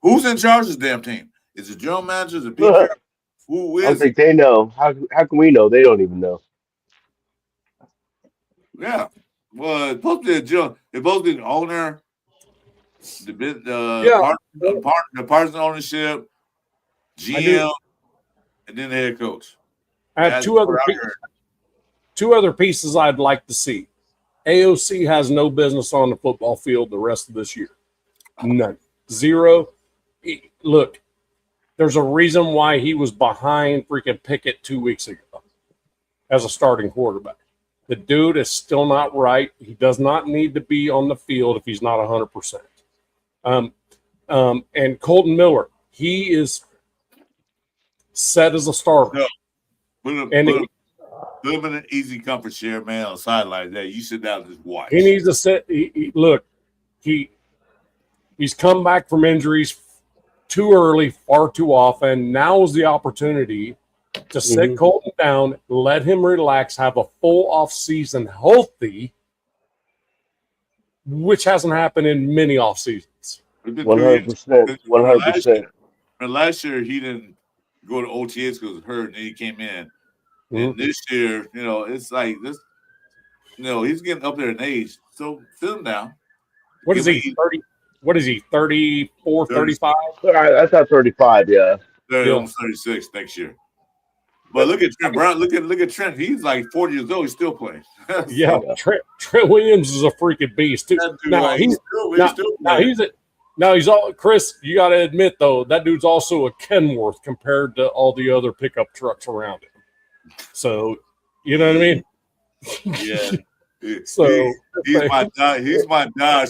Who's in charge of this damn team? Is it general manager? Is it Pete I Carroll? Who don't is it? think they know. How can we know? They don't even know. Yeah. Well, it's supposed to be a general. It's supposed to be the owner, Yeah, the partner ownership, I do. GM, and then the head coach. I have That's what I heard. two other pieces I'd like to see. AOC has no business on the football field the rest of this year. None. Zero. Look, there's a reason why he was behind freaking Pickett 2 weeks ago as a starting quarterback. The dude is still not right. He does not need to be on the field if he's not 100%. And Colton Miller, he is set as a starter. No. Put him in an easy comfort chair, man, on the sideline. There, you sit down and just watch. He needs to sit. Look, he's come back from injuries too early, far too often. Now is the opportunity to sit Colton down, let him relax, have a full off season healthy, which hasn't happened in many off seasons. 100%. 100%. Last year he didn't go to OTAs because he was hurt, and then he came in. And this year, it's like this. He's getting up there in age, so sit him down. What is he? 30? What is he? 34, 35? I thought 35. Yeah. Almost 36 next year. But look at Trent Brown. Look at Trent. He's like 40 years old. He's still playing. Yeah, Trent Williams is a freaking beast too. He's all Chris. You got to admit though, that dude's also a Kenworth compared to all the other pickup trucks around him. So, you know what I mean? Yeah. So he's my Dodge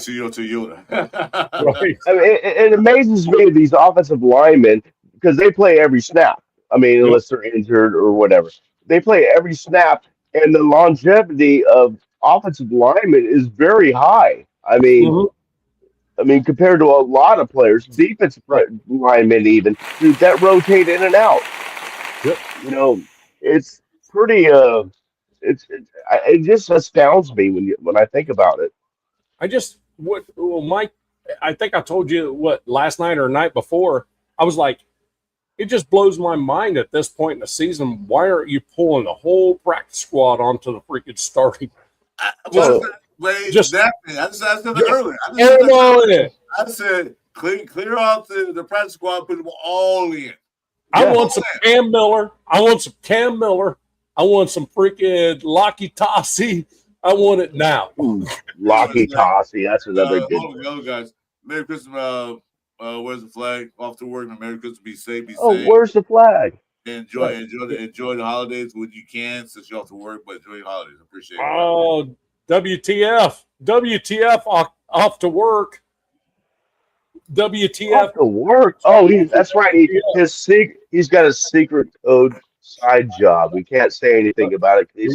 Toyota. Right. I mean, it amazes me these offensive linemen because they play every snap. I mean, unless they're injured or whatever, they play every snap, and the longevity of offensive linemen is very high. I mean, compared to a lot of players, defensive linemen even that rotate in and out. Yep. It's pretty. It just astounds me when I think about it. Mike, I think I told you last night or night before. I was like, it just blows my mind at this point in the season. Why aren't you pulling the whole practice squad onto the freaking starting? I just said it earlier. I said clear out the practice squad, put them all in. I want some Cam Miller. I want some freaking Lockie Tossie. I want it now. Lockie Tossie. That's another good one. Guys. Merry Christmas. Where's the flag? Off to work. Merry Christmas. Be safe. Where's the flag? Enjoy the holidays when you can, since you're off to work. But enjoy the holidays. Appreciate it. Oh, WTF off to work. WTF off to work. Oh, that's right. He's got a secret code side job. We can't say anything about it in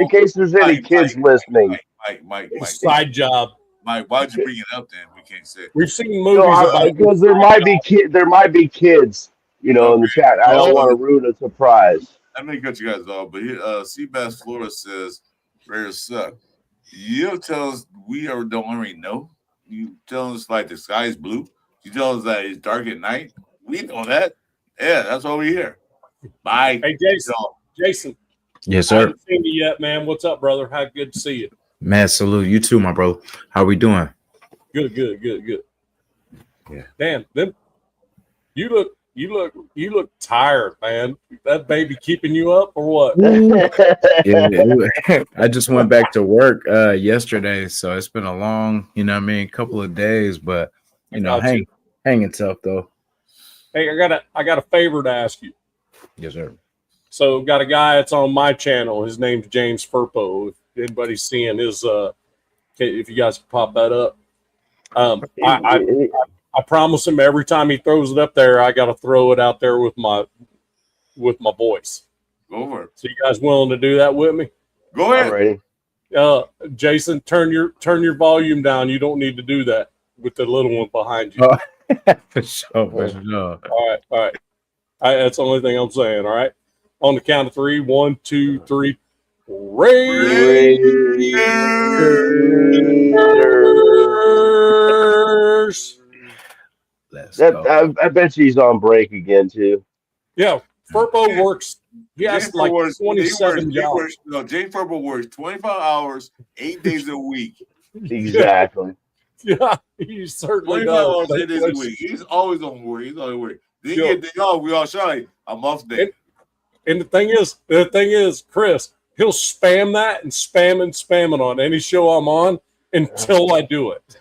case there's any kids listening. Mike. Side job. Mike, why'd you bring it up then? We can't say it. We've seen movies because there might be kids, in the chat. I don't want to ruin a surprise. I may cut you guys off, but here, Seabass Florida says, Raiders suck. You tell us don't already know. You tell us like the sky is blue. You tell us that it's dark at night. We know that. Yeah, that's why we're here. Bye. Hey, Jason. Yes, sir. I haven't seen you yet, man. What's up, brother? How good to see you. Man, salute you too, my bro. How we doing? Good. Yeah. Damn, you look tired, man. That baby keeping you up or what? Yeah, I just went back to work yesterday, so it's been a long, couple of days, but hanging tough though. Hey, I got a favor to ask you. Yes, sir. So got a guy that's on my channel. His name's James Furpo. If anybody's seeing his if you guys can pop that up. I promise him every time he throws it up there, I gotta throw it out there with my voice. Go for it. So you guys willing to do that with me? Go ahead. Jason, turn your volume down. You don't need to do that with the little one behind you. For sure. All right. That's the only thing I'm saying. All right. On the count of 3, 1, 2, 3. Raiders. Let's That go. I bet you he's on break again too. Yeah, Furbo works. He James has like works. 27 He jobs. works. No, James Purple works 25 hours, 8 days a week. Exactly. Yeah, he certainly 25 does. hours, No 8 days a question. week. He's always on work. He's always work. Then you Yeah. get day off. We all shy. I'm off day. And the thing is, Chris, he'll spam that and spam it on any show I'm on until I do it.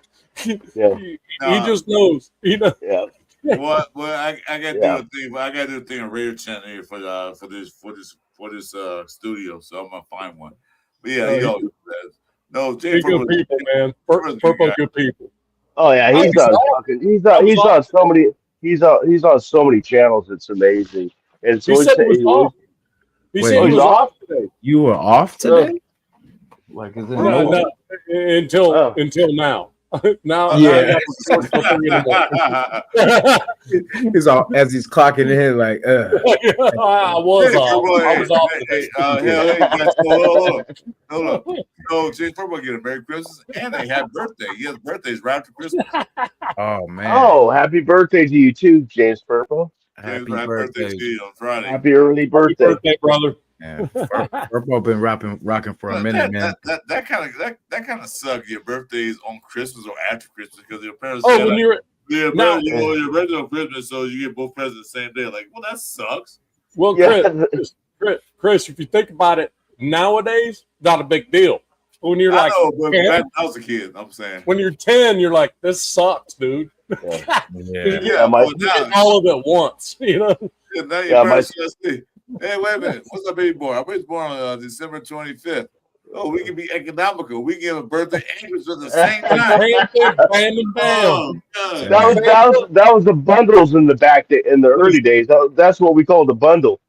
Yeah. He just knows. Yeah. Well, I gotta do Yeah. a thing. I gotta do a thing on Radio Channel here for this studio. So I'm gonna find one. But yeah, he always says no. They James good Purple, people, man. Purple's a good Purple guy. good people. Oh yeah, I he's was on off. fucking. I was He's off on so today. many. He's on so many channels. It's amazing. And He so said he was he off. always. He Wait, said he Oh, he's was off off. today. You were off today? Like, is it No, no? until Oh. now. now I Yeah. got to work till 3 in the morning. He's all as he's clocking in, like, I was James off. Purple, I was off today. hey, guys, hold up. No, James Purple get a Merry Christmas and a happy birthday. He has birthdays right after Christmas. oh man, Oh, happy birthday to you too, James Purple. James, happy happy birthday birthday. to you on Friday. Happy early Happy birthday. birthday, brother. Yeah, Purple been rocking for a Well, minute, man. that kind of sucks. Your birthday's on Christmas or after Christmas because your parents Oh, say when like, you're now, your birthday on Christmas, so you get both presents the same day. Like, well, that sucks. well, Yeah. Chris, if you think about it, nowadays, not a big deal. When you're I like know, but 10, back when I was a kid, I'm saying. when you're 10, you're like, this sucks, dude. Yeah. Yeah, Yeah, my- well, You get all of it once, you know. now your Yeah, my- parents just say, hey, wait a minute, what's our baby born? Our baby's born on December 25th. Oh, we can be economical. We give a birthday and Christmas at the same time. Bam, bam, bam. Oh, God. That was the bundles in the in the early days. That's what we called the bundle.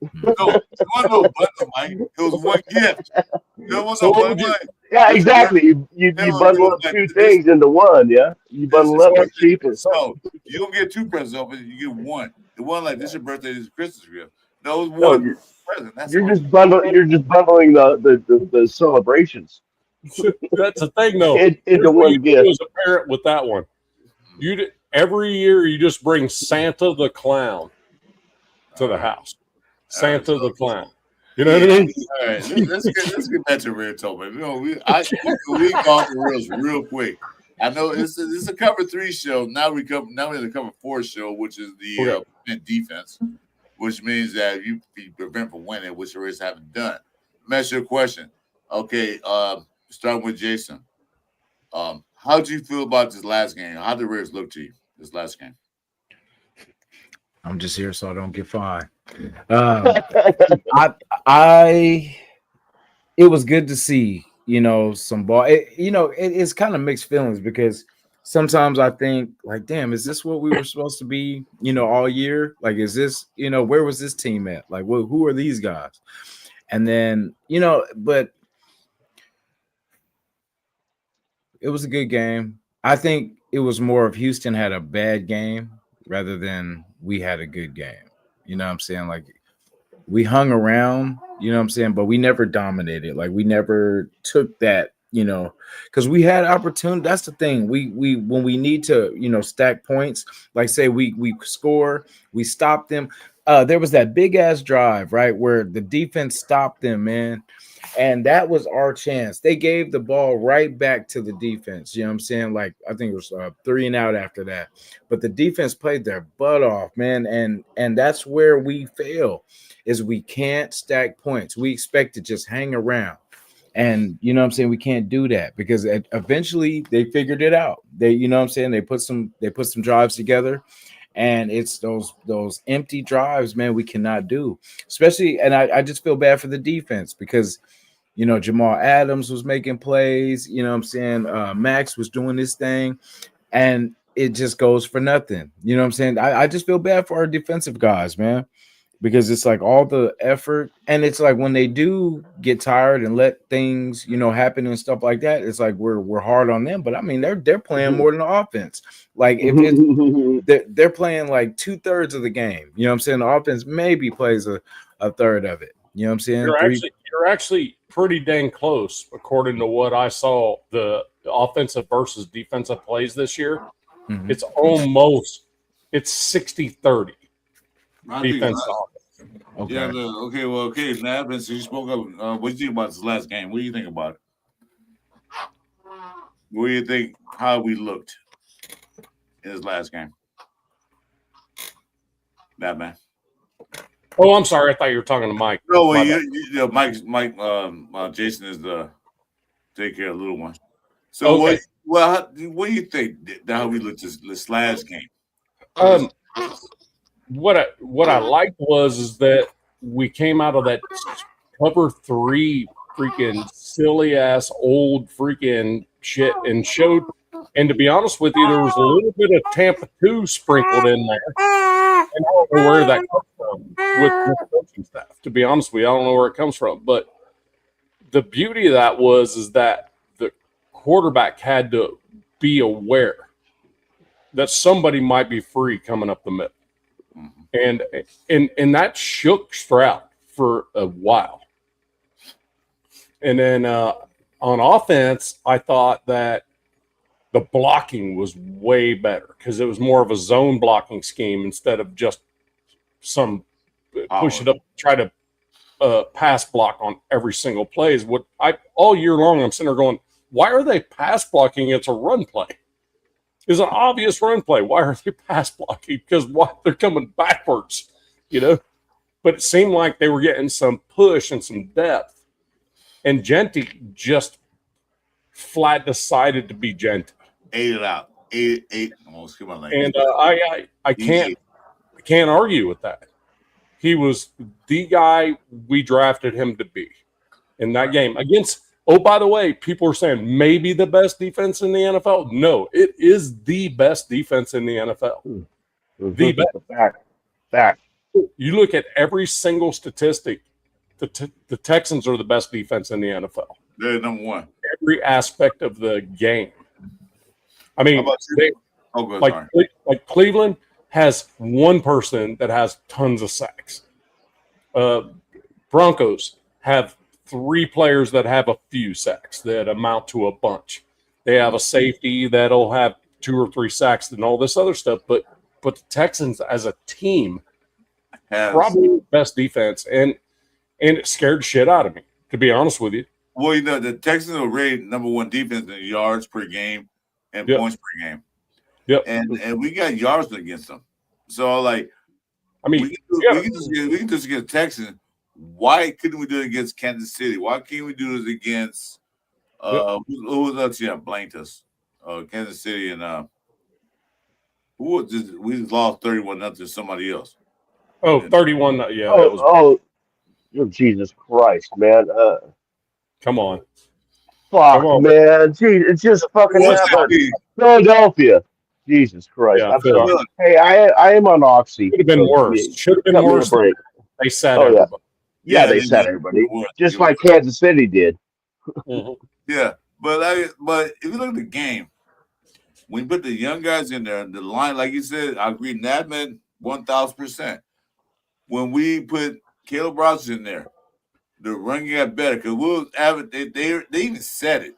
No, it wasn't no bundle, Mike. It was one gift. There was So no what one. would you- Yeah, exactly. You Yeah, bundle up like two this- things into one. Yeah, you bundle up. It's cheaper. No, you don't get two presents off it. You get one. The one like this is your birthday, this is Christmas gift. No, it's No, one present. That's all. You're just bundling the celebrations That's the thing, though. into Here's what one you do gift. as a parent with that one. Every year you just bring Santa the clown to the house. Santa the clown. You know what I mean? All right, let's get back to Red Toba. You know, we call the reels real quick. I know it's a cover 3 show. Now we in the cover 4 show, which is the defense, which means that you prevent from winning, which the Rays haven't done. Let me ask you a question. Okay, starting with Jason. How did you feel about this last game? How did the Rays look to you this last game? I'm just here so I don't get fined. It was good to see, some ball. It's kind of mixed feelings because sometimes I think like, damn, is this what we were supposed to be, all year? Like, is this, where was this team at? Like, who are these guys? And then, but it was a good game. I think it was more of Houston had a bad game rather than we had a good game. You know what I'm saying? Like, we hung around, but we never dominated. Like, we never took that, because we had opportunity. That's the thing. We when we need to, stack points, like say we score, we stop them. There was that big ass drive, right, where the defense stopped them, man. And that was our chance. They gave the ball right back to the defense. You know what I'm saying? Like, I think it was 3 and out after that. But the defense played their butt off, man. And that's where we fail, is we can't stack points. We expect to just hang around. And, you know what I'm saying? We can't do that because eventually they figured it out. They put some drives together. And it's those empty drives, man, we cannot do. Especially, and I just feel bad for the defense because – Jamal Adams was making plays. You know what I'm saying? Max was doing this thing, and it just goes for nothing. You know what I'm saying? I just feel bad for our defensive guys, man, because it's like all the effort, and it's like when they do get tired and let things, happen and stuff like that, it's like we're hard on them. But I mean, they're playing more than the offense. Like if they're playing like 2/3 of the game. You know what I'm saying? The offense maybe plays a third of it. You know what I'm saying? You're actually pretty dang close, according to what I saw, the offensive versus defensive plays this year. Mhm. It's almost it's 60-30 I think defense it's to offense. Okay. Yeah. Okay. Nav, since you spoke up, what do you think about this last game? What do you think about it? What do you think? How we looked in this last game? That man. Oh, I'm sorry. I thought you were talking to Mike. No, well, My bad. Mike, Jason is the take care of the little one. So Okay. what do you think that how we looked this last game? What I liked is that we came out of that cover 3 freaking silly ass old freaking shit and showed. And to be honest with you, there was a little bit of Tampa 2 sprinkled in there. And I don't know where that comes from with the coaching staff. To be honest with you, I don't know where it comes from. But the beauty of that is that the quarterback had to be aware that somebody might be free coming up the middle. And that shook Stroud for a while. And then on offense, I thought that the blocking was way better because it was more of a zone blocking scheme instead of just some push it up, try to pass block on every single play. Is what all year long I'm sitting there going, why are they pass blocking? It's a run play. It's an obvious run play. Why are they pass blocking? Because they're coming backwards, But it seemed like they were getting some push and some depth. And Genty just flat decided to be Genty. Ate it out. Ate. Almost come on, like. And I can't argue with that. He was the guy we drafted him to be in that game against. Oh, by the way, people are saying maybe the best defense in the NFL. No, it is the best defense in the NFL. The best. Fact. You look at every single statistic. The Texans are the best defense in the NFL. They're number one. Every aspect of the game. I mean, like Cleveland has one person that has tons of sacks. Broncos have 3 players that have a few sacks that amount to a bunch. They have a safety that'll have 2 or 3 sacks and all this other stuff. But the Texans as a team probably the best defense, and it scared the shit out of me, to be honest with you. Well, the Texans are rated number 1 defense in yards per game and points per game. Yep. And we got yards against them. So we can just get Texans. Why couldn't we do it against Kansas City? Why can't we do it against who was else? Yeah, blanked us. Kansas City and who was this? We lost 31-0 to somebody else. Oh, 31. Yeah. Oh, Jesus Christ, man. Come on. Fuck, man. Gee, it's just fucking happened. Philadelphia. Jesus Christ. Yeah, I'm sorry. Hey, I am on Oxy. Should have been worse. Should have been worse. They said everybody. Yeah, they said everybody. Just like Kansas City did. Mm-hmm. Yeah, but if you look at the game, when you put the young guys in there, the line, like you said, I agree, Nadman 1,000%. When we put Caleb Rogers in there, the run got better because they even said it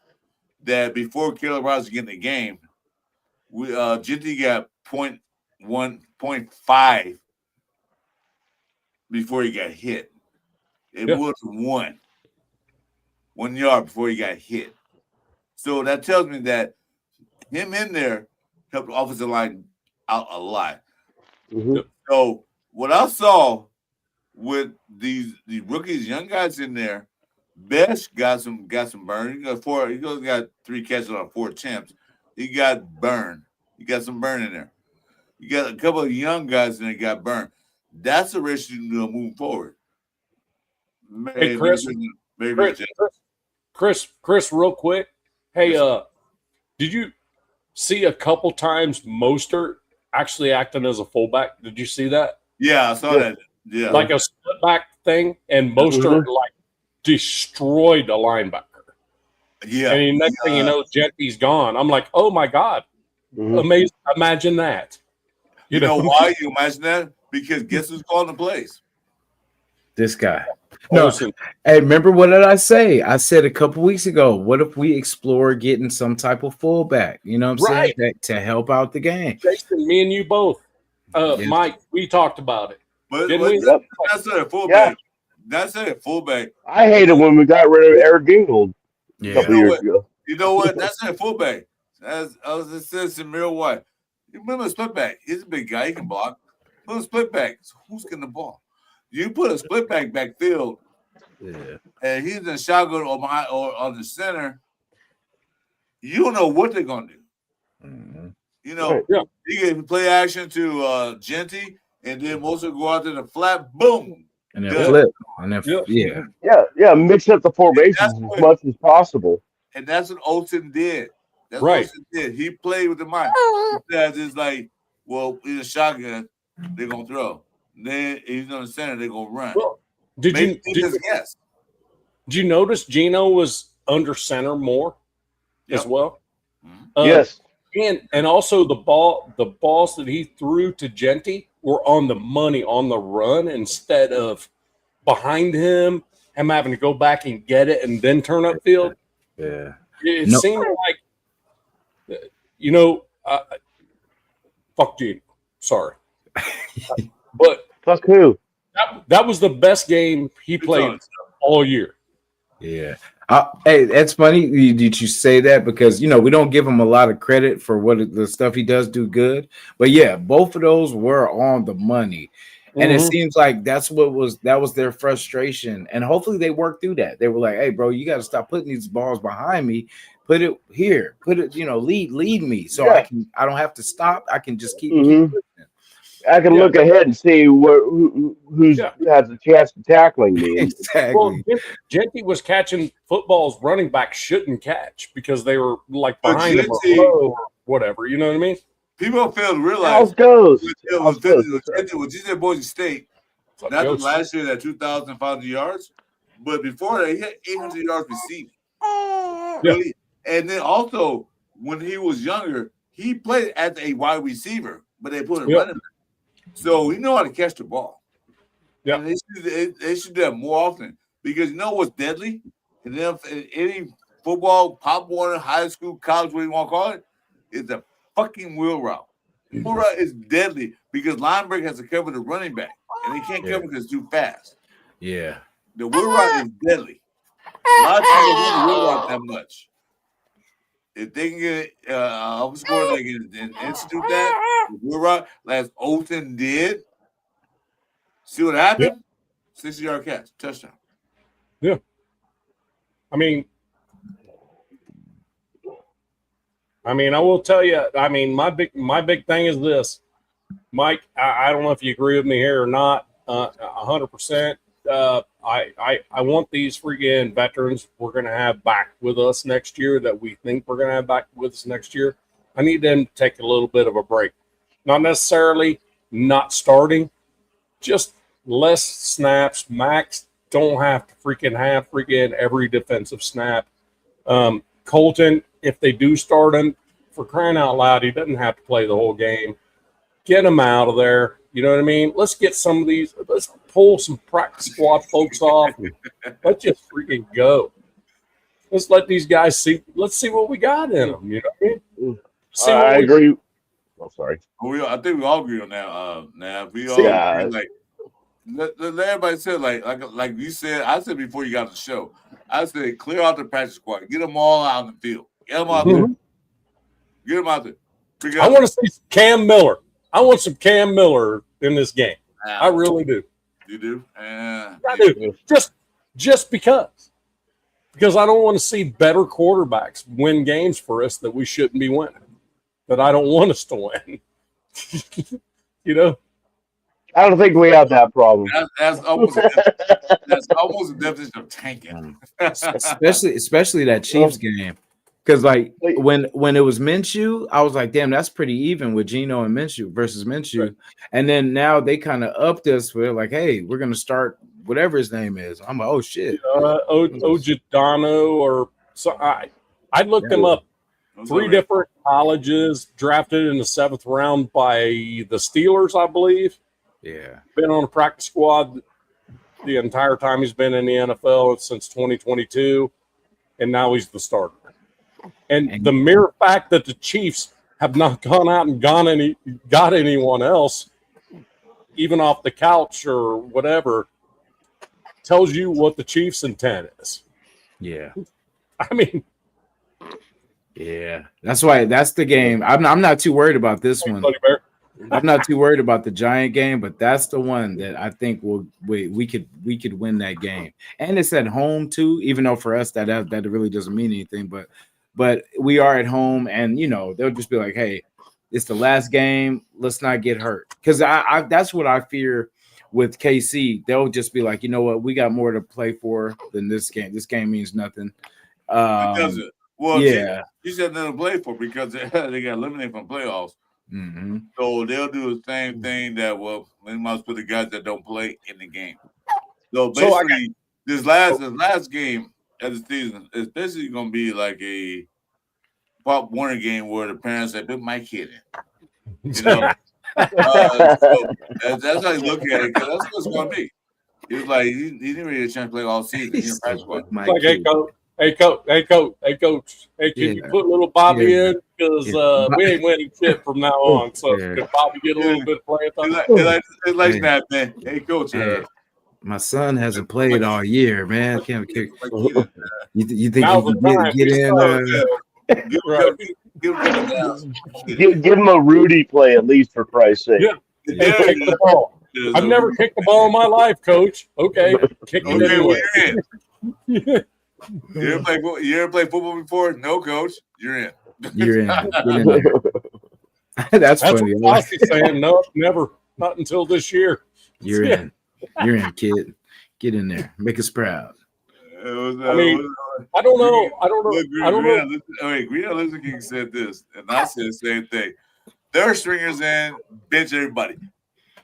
that before Caleb Rogers get in the game, Genty got 0.5 before he got hit. It was 1 yard before he got hit. So that tells me that him in there helped the offensive line out a lot. Mm-hmm. So what I saw with these rookies, young guys in there, Best got some burn. He got 3 catches on 4 attempts. He got burned. He got some burn in there. You got a couple of young guys in there got burned. That's the risk you know moving forward. Hey, Chris, real quick. Hey, did you see a couple times Mostert actually acting as a fullback? Did you see that? Yeah, I saw that. Yeah, like a split back thing, and Mostert destroyed a linebacker. Yeah, and next thing you know, Genty's gone. I'm like, oh my god, amazing! Imagine that. You know why you imagine that? Because guess who's calling the plays? This guy. No, Olsen. hey, remember what did I say? I said a couple weeks ago, what if we explore getting some type of fullback? You know what I'm saying? Right. To help out the game. Jason, me and you both. Yeah. Mike, we talked about it. But Didn't we? that's not a Yeah. fullback. That's not a fullback. I hated when we got rid of Eric Gingold a Yeah. couple You know years what? ago. You know what? That's not a fullback. As I was just saying, Samir White. You remember a split back? He's a big guy. He can block. Put a split back. So who's getting the ball? You put a split back backfield, Yeah. and he's in shotgun or on the center. You don't know what they're gonna do. Mhm. You know, Right. Yeah. you can play action to Genty, and then most will go out to the flat. Boom. And then Good. flip. And then Yeah. Yeah, mix up the formations as much as possible. And that's what Olsen did. That's Right. what Olsen did. He played with the mind. He says it's like, well, in a shotgun, they're gonna throw. Then he's on the center, they're gonna run. Well, did Maybe you just guess. notice Gino was under center more as Yep. well? Mhm. Yes. And also the balls that he threw to Genty were on the money on the run instead of behind him having to go back and get it and then turn upfield. Yeah. It No. seemed like, fuck Gino. Sorry, but Fuck who? that was the best game he played all year. Yeah. Hey, that's funny. Did you say that? Because, we don't give him a lot of credit for what the stuff he does do good. But yeah, both of those were on the money. And it Mhm. seems like that was their frustration. And hopefully they worked through that. They were like, hey, bro, you got to stop putting these balls behind me. Put it here. Put it, lead me. So Yeah. I don't have to stop. I can just keep Mhm. pushing. I can Yeah. look ahead and see who Yeah. has a chance of tackling me. Exactly. Well, Genty was catching footballs running back shouldn't catch because they were like But behind him or Genty- low or whatever. You know what I mean? People fail to How's realize goes? with GC Boise State, Fuck not the Yost. last year that 2,500 yards, but before that, he had 800 yards receiving. Really? And then also, when he was younger, he played as a wide receiver, but they put him Yeah. running back. So he know how to catch the ball. Yeah. And they should do that more often because you know what's deadly? And then any football, Pop Warner, high school, college, what you want to call it, is the fucking wheel route. Wheel route is deadly because Lineberg has to cover the running back, and he can't cover because it's too fast. Yeah. The wheel route is deadly. A lot of teams don't run the wheel route that much. If they can get a score, they can institute that. The wheel route, as Olsen did. See what happened? 60-yard catch, touchdown. I mean, I will tell you. I mean, my big thing is this, Mike. I don't know if you agree with me here or not. 100%. I want these freaking veterans we're going to have back with us next year that we think we're going to have back with us next year. I need them to take a little bit of a break. Not necessarily not starting, just less snaps. Max don't have to have every defensive snap. Colton, if they do start him, for crying out loud, he doesn't have to play the whole game. Get him out of there. You know what I mean? Let's get some of these. Let's pull some practice squad folks off. Let's just freaking go. Let's let these guys see. Let's see what we got in them. You know what I mean? See what I we- agree. Oh, sorry. I think we all agree on that. Now we all Yeah. agree, like let everybody say like you said. I said before you got on the show. I said clear out the practice squad. Get them all out in the field. Get them out there. Mhm. Get them out there. Because I want to see Cam Miller. I want some Cam Miller in this game. I really do. You do? I do. Just because I don't want to see better quarterbacks win games for us that we shouldn't be winning, that I don't want us to win. You know? I don't think we have that problem. That's almost that's almost a definition of tanking. especially that Chiefs game. Because like when it was Minshew, I was like, damn, that's pretty even with Geno and Minshew versus Minshew. Right. And then now they kind of upped us. We're like, hey, we're gonna start whatever his name is. I'm like, oh shit, Ojidano or so. I looked him up. Three different colleges, drafted in the 7th round by the Steelers, I believe. Yeah, been on a practice squad the entire time he's been in the NFL since 2022, and now he's the starter. And the mere fact that the Chiefs have not gone out and got anyone else, even off the couch or whatever, tells you what the Chiefs' intent is. Yeah. I mean, yeah. That's why that's the game. I'm not too worried about this one. Buddy Bear. I'm not too worried about the Giant game, but that's the one that I think we could win that game. And it's at home too, even though for us that really doesn't mean anything, but we are at home, and they'll just be like, hey, it's the last game, let's not get hurt. Because I that's what I fear with KC. They'll just be like, you know what, we got more to play for than this game. This game means nothing. It doesn't. Well, yeah, you said nothing to play for because they got eliminated from playoffs. Mm-hmm. So they'll do the same thing that they must put the guys that don't play in the game. So basically, this last game of the season is basically going to be like a Pop Warner game where the parents say, "Put my kid in." So that's how you look at it, because that's what it's going to be. He was like, he didn't really get a chance to play all season. He didn't practice one. Like, hey coach, can you put little Bobby in, because we ain't winning shit from now on. So can Bobby get a little bit of playing time? It's like that, man. Hey coach, my son hasn't played all year, man. You think he can get in? Give him a Rudy play at least, for Christ's sake. Yeah. Hey, kick the ball. I've never kicked the ball in my life, coach. Okay, kick it anyway. You're in. You ever played football before? No, coach. You're in. You're in. Get in there. That's funny. What Fossey's saying. No, never. Not until this year. You're in. You're in, kid. Get in there. Make us proud. I don't know. I don't know. Green Elixir King said this, and I said the same thing. Third stringers in, bench everybody.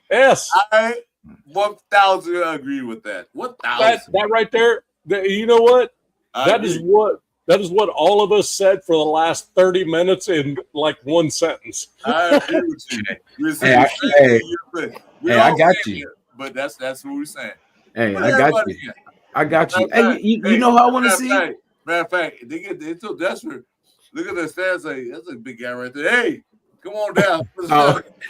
Yes. I 1,000 agree with that. 1,000. That right there. You know what? That is what all of us said for the last 30 minutes in like one sentence. I agree with you. I got you. But that's what we're saying. Hey, I got you. I got you. Hey, you know how I want to see? Matter of fact, they're so desperate. Look at the stats. Like, that's a big guy right there. Hey, come on down.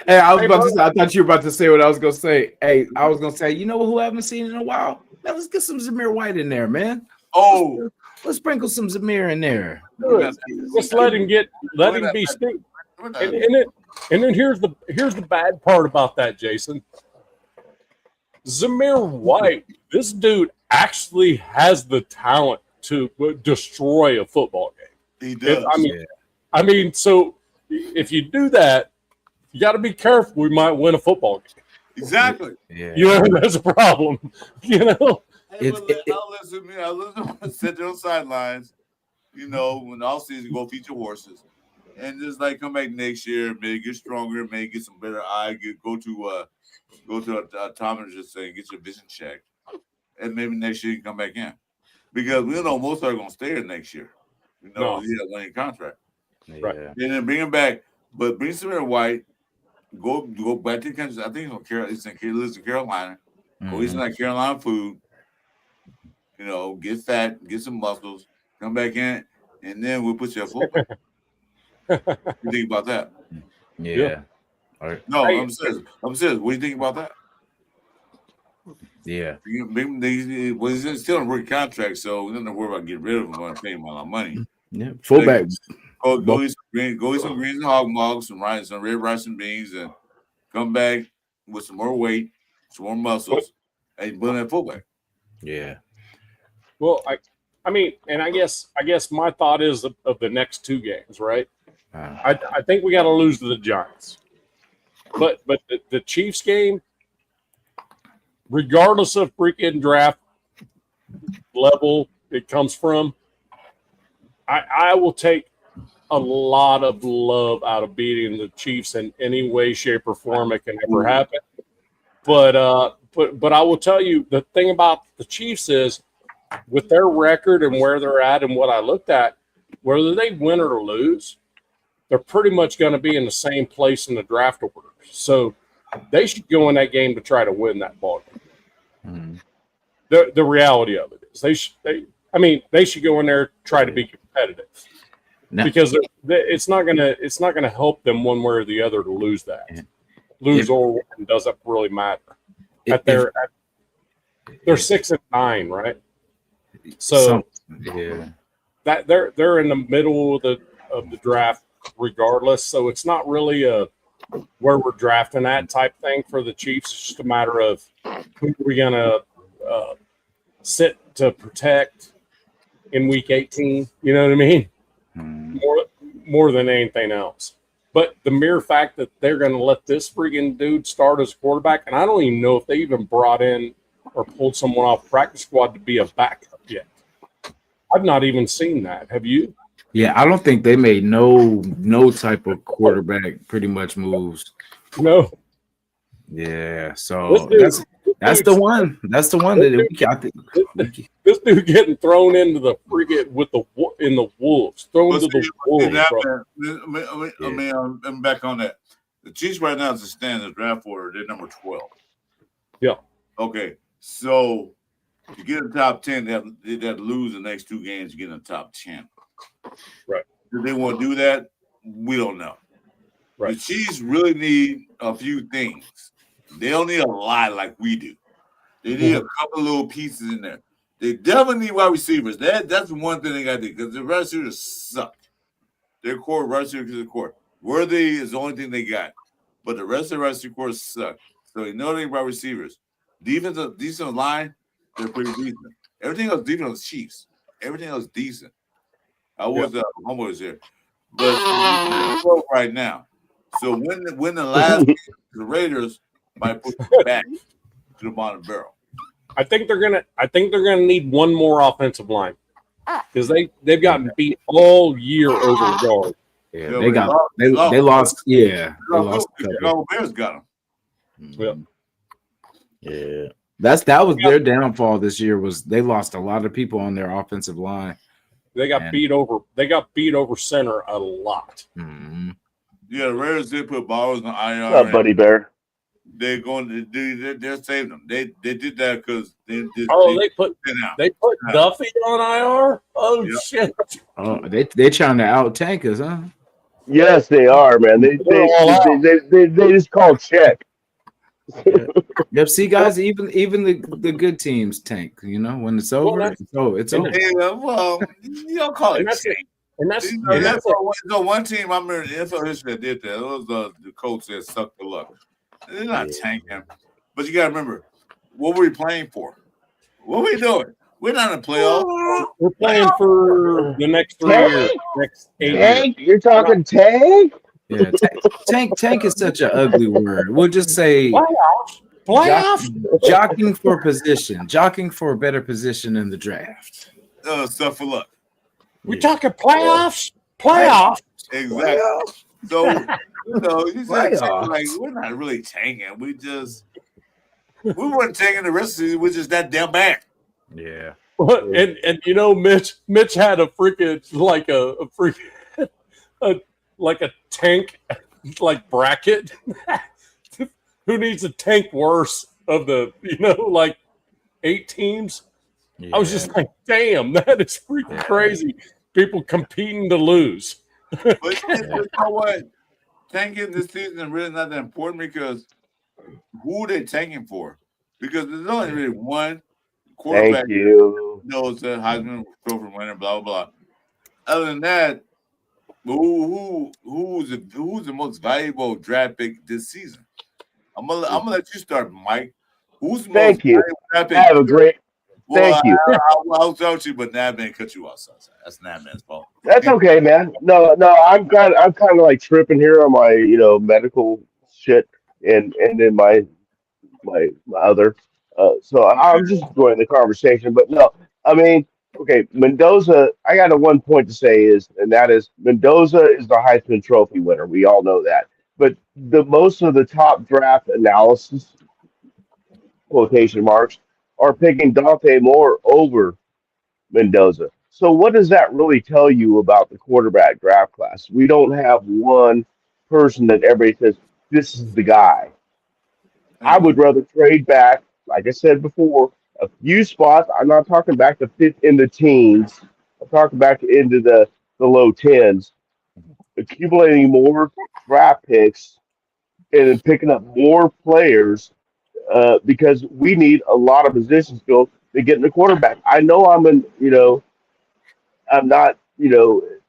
Hey, I was about to say, I thought you were about to say what I was going to say. Hey, I was going to say, you know who I haven't seen in a while? Man, let's get some Zamir White in there, man. Oh, let's sprinkle some Zamir in there. Just let him be stupid. And then here's the bad part about that, Jason. Zamir White, this dude actually has the talent to destroy a football game. He does. I mean, so if you do that, you got to be careful. We might win a football game. Exactly. Yeah. That's a problem. I'll listen. Sit there on sidelines. When the off season go feature horses, and just like come back next year, maybe get stronger, maybe get some better eye, go to a optometrist saying get your vision checked, and maybe next year you can come back in, because we know most are going to stay here next year. He had a winning contract, right? And then bring him back, but bring Samir White. Go back to the country. I think he lives in Carolina. Go eat some like Carolina food. Get fat, get some muscles, come back in, and then we'll put you at fullback. You think about that? Yeah. All right. No, I'm serious. What do you think about that? Yeah. He's still on a rookie contract, so we don't have to worry about getting rid of him. We're going to pay him a lot of money. Yeah. Fullback. Go eat some greens and hog mugs, some red rice and beans, and come back with some more weight, some more muscles, and you put him at fullback. Yeah. Well, I mean, and I guess my thought is of the next two games, right? I think we got to lose to the Giants, but the Chiefs game, regardless of freaking draft level it comes from, I will take a lot of love out of beating the Chiefs in any way, shape, or form it can ever happen. But I will tell you, the thing about the Chiefs is, with their record and where they're at and what I looked at, whether they win or lose, they're pretty much going to be in the same place in the draft order. So they should go in that game to try to win that ball game. the reality of it is they should go in there try to be competitive because it's not gonna help them one way or the other to lose that. Lose or win doesn't really matter. They're 6-9, right? So that they're in the middle of the draft regardless. So it's not really a where we're drafting at type thing for the Chiefs. It's just a matter of who are we gonna sit to protect in week 18. You know what I mean? More than anything else. But the mere fact that they're going to let this freaking dude start as quarterback, and I don't even know if they even brought in or pulled someone off practice squad to be a backup yet. I've not even seen that. Have you? Yeah, I don't think they made no type of quarterback pretty much moves. No. Yeah, so that's the one. That's the one that I think. This dude getting thrown into the friggin' in the wolves. Thrown to the wolves. I'm back on that. The Chiefs right now, as it stands, the draft order, they're number 12. Yeah. Okay, so to get in the top 10, they have to lose the next 2 games to get in the top 10. Right. Do they want to do that? We don't know. Right. The Chiefs really need a few things. They don't need a lot like we do. They need a couple of little pieces in there. They definitely need wide receivers. That's one thing they got to do because the wide receivers suck. Their core wide receivers is the core. Worthy is the only thing they got, but the rest of the wide receiver core suck. So they know they wide receivers. Decent line, they're pretty decent. Everything else decent was Chiefs. Everything else decent. I was homeboys here, but right now. So when the last game, the Raiders might put them back to the bottom barrel. I think they're gonna need one more offensive line because they've gotten beat all year over guard. Yeah, they lost. Yeah, they lost. Chicago Bears got them. Yeah, that was their downfall this year. Was they lost a lot of people on their offensive line. They got beat over. They got beat over center a lot. Mm-hmm. Yeah, the Raiders did put Bowers on IR. What's up, Buddy Bear? They're going to do. They're saving them. They did that because they put Duffy on IR. Oh shit! Oh, they trying to out tank us, huh? Yes, they are, man. They just call check. Yep. See, guys, even the good teams tank. You know, when it's over, it's over. Yeah, well, you don't call it check. And that's one team I remember in NFL history that did that. It was the coach that sucked the luck. They're not tanking, but you got to remember, what were we playing for? What are we doing? We're not in the playoffs. We're playing for the next 3 years, next 8 Tank? years. You're talking tank? Yeah, tank is such an ugly word. We'll just say Playoffs. Jockeying for position, jockeying for a better position in the draft. Stuff for luck. We're talking playoffs. Playoffs. Exactly. So, you said like we're not really tanking. We weren't tanking the rest of the season. We're just that damn bad. Yeah. And you know, Mitch had a freaking like a tank like bracket. Who needs a tank worse of the like 8 teams? Yeah. I was just like, damn, that is freaking crazy. People competing to lose. But you know what? Tanking this season is really not that important because who are they tanking for? Because there's only really one quarterback knows that Heisman Trophy winner, blah, blah, blah. Other than that, who's the most valuable draft pick this season? I'm gonna let you start, Mike. Who's the most valuable draft pick? I have a great Thank you. I'll tell you, but Nabman cut you off. So that's Nabman's fault. That's okay, man. No, I'm kind of like tripping here on my medical shit and then my other. So I'm just enjoying the conversation. But no, I mean, okay, Mendoza. I got one point to say and that is Mendoza is the Heisman Trophy winner. We all know that. But most of the top draft analysis, quotation marks, are picking Dante Moore over Mendoza. So what does that really tell you about the quarterback draft class? We don't have one person that everybody says, this is the guy. I would rather trade back, like I said before, a few spots. I'm not talking back to fit in the teens. I'm talking back into the low tens, accumulating more draft picks and then picking up more players because we need a lot of positions filled to get in the quarterback. I know I'm not,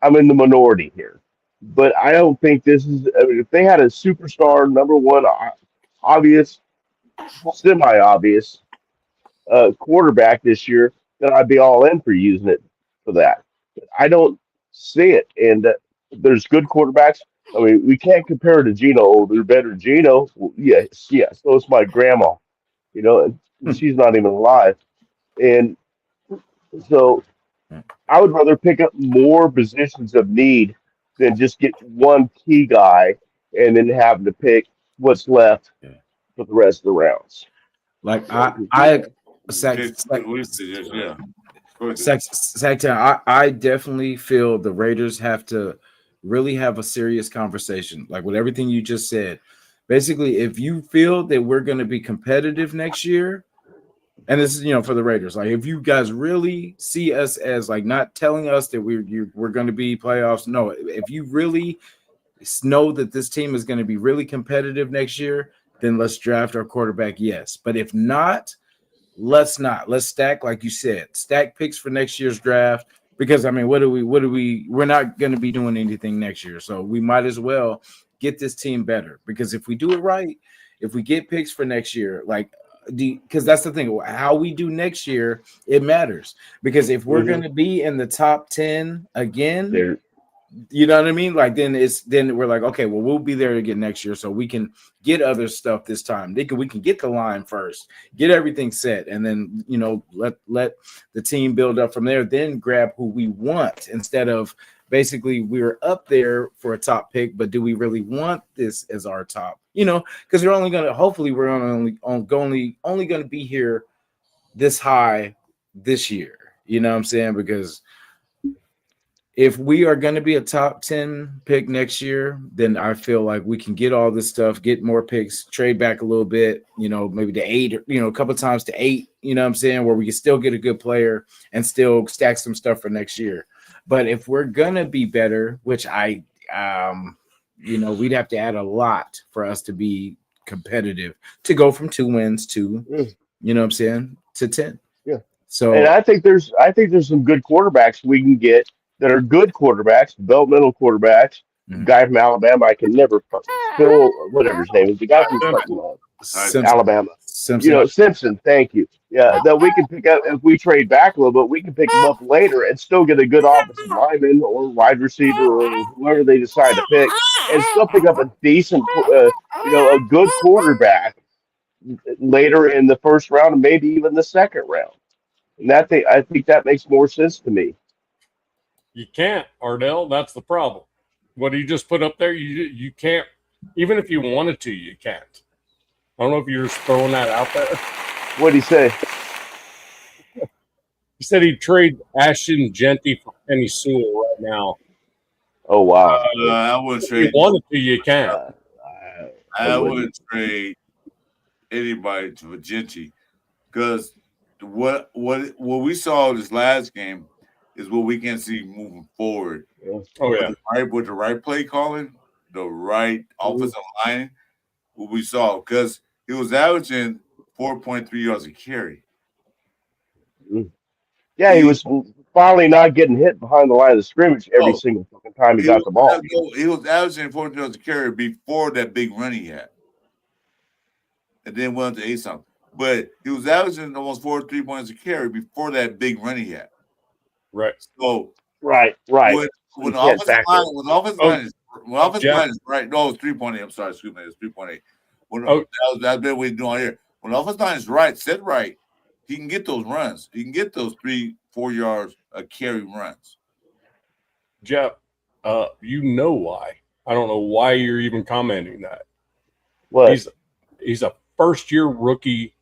I'm in the minority here, but I don't think this is. I mean, if they had a superstar number one, obvious, semi-obvious quarterback this year, then I'd be all in for using it for that. But I don't see it, and there's good quarterbacks. I mean, we can't compare to Gino. Oh, they're better than Gino. Well, yes, yes. So is my grandma, and she's not even alive. And so I would rather pick up more positions of need than just get one key guy and then having to pick what's left Yeah. for the rest of the rounds. Like So, I Sack, Okay, yeah. Go ahead. Sacktown, I definitely feel the Raiders have to really have a serious conversation, like with everything you just said. Basically, if you feel that we're going to be competitive next year, and this is for the Raiders, like if you guys really see us as like not telling us that we're going to be playoffs, no, if you really know that this team is going to be really competitive next year, then let's draft our quarterback. Yes, but if not, let's not. Let's stack, like you said, stack picks for next year's draft. Because I mean, we're not going to be doing anything next year, so we might as well get this team better. Because if we do it right, if we get picks for next year, like because that's the thing, how we do next year, it matters. Because if we're going to be in the top 10 again, there, you know what I mean? Like then we're like, okay, well, we'll be there again next year, so we can get other stuff this time. We can get the line first, get everything set, and then let the team build up from there. Then grab who we want instead of basically we're up there for a top pick, but do we really want this as our top? Because we're only gonna hopefully we're only gonna be here this high this year. You know what I'm saying? Because if we are going to be a top 10 pick next year, then I feel like we can get all this stuff, get more picks, trade back a little bit, maybe to 8, a couple of times to 8, you know what I'm saying, where we can still get a good player and still stack some stuff for next year. But if we're going to be better, which we'd have to add a lot for us to be competitive, to go from 2 wins to, you know what I'm saying, to 10. yeah. So, and I think there's some good quarterbacks we can get that are good quarterbacks, developmental quarterbacks. Guy from Alabama, I can never Phil, whatever his name is, the guy from fucking Alabama. Simpson. Simpson. Thank you. Yeah, that we can pick up if we trade back a little bit. We can pick him up later and still get a good offensive lineman or wide receiver or whoever they decide to pick, and still pick up a decent, a good quarterback later in the first round and maybe even the second round. And I think that makes more sense to me. You can't, Ardell. That's the problem. What he just put up there, you can't. Even if you wanted to, you can't. I don't know if you're just throwing that out there. What did he say? He said he'd trade Ashton Genty for Penny Sewell right now. Oh wow! I would trade. If you wanted to, you can't. I wouldn't trade anybody to Genty because what we saw this last game is what we can see moving forward. Oh yeah, with the right play calling, the right offensive line, what we saw because he was averaging 4.3 yards a carry. Yeah, he was finally not getting hit behind the line of scrimmage every single fucking time he got the ball. He was averaging 4 yards a carry before that big run he had, and then went to 8 something. But he was averaging almost 3 points a carry before that big run he had. right. So So when the offensive line is right, no, it's 3.8. I'm sorry, excuse me, it's 3.8. That's been what we're doing here. When the offensive line is right, set right, he can get those runs. He can get those 3-4 yards a carry runs. Jeff, you know why? I don't know why you're even commenting that. What? He's a first-year rookie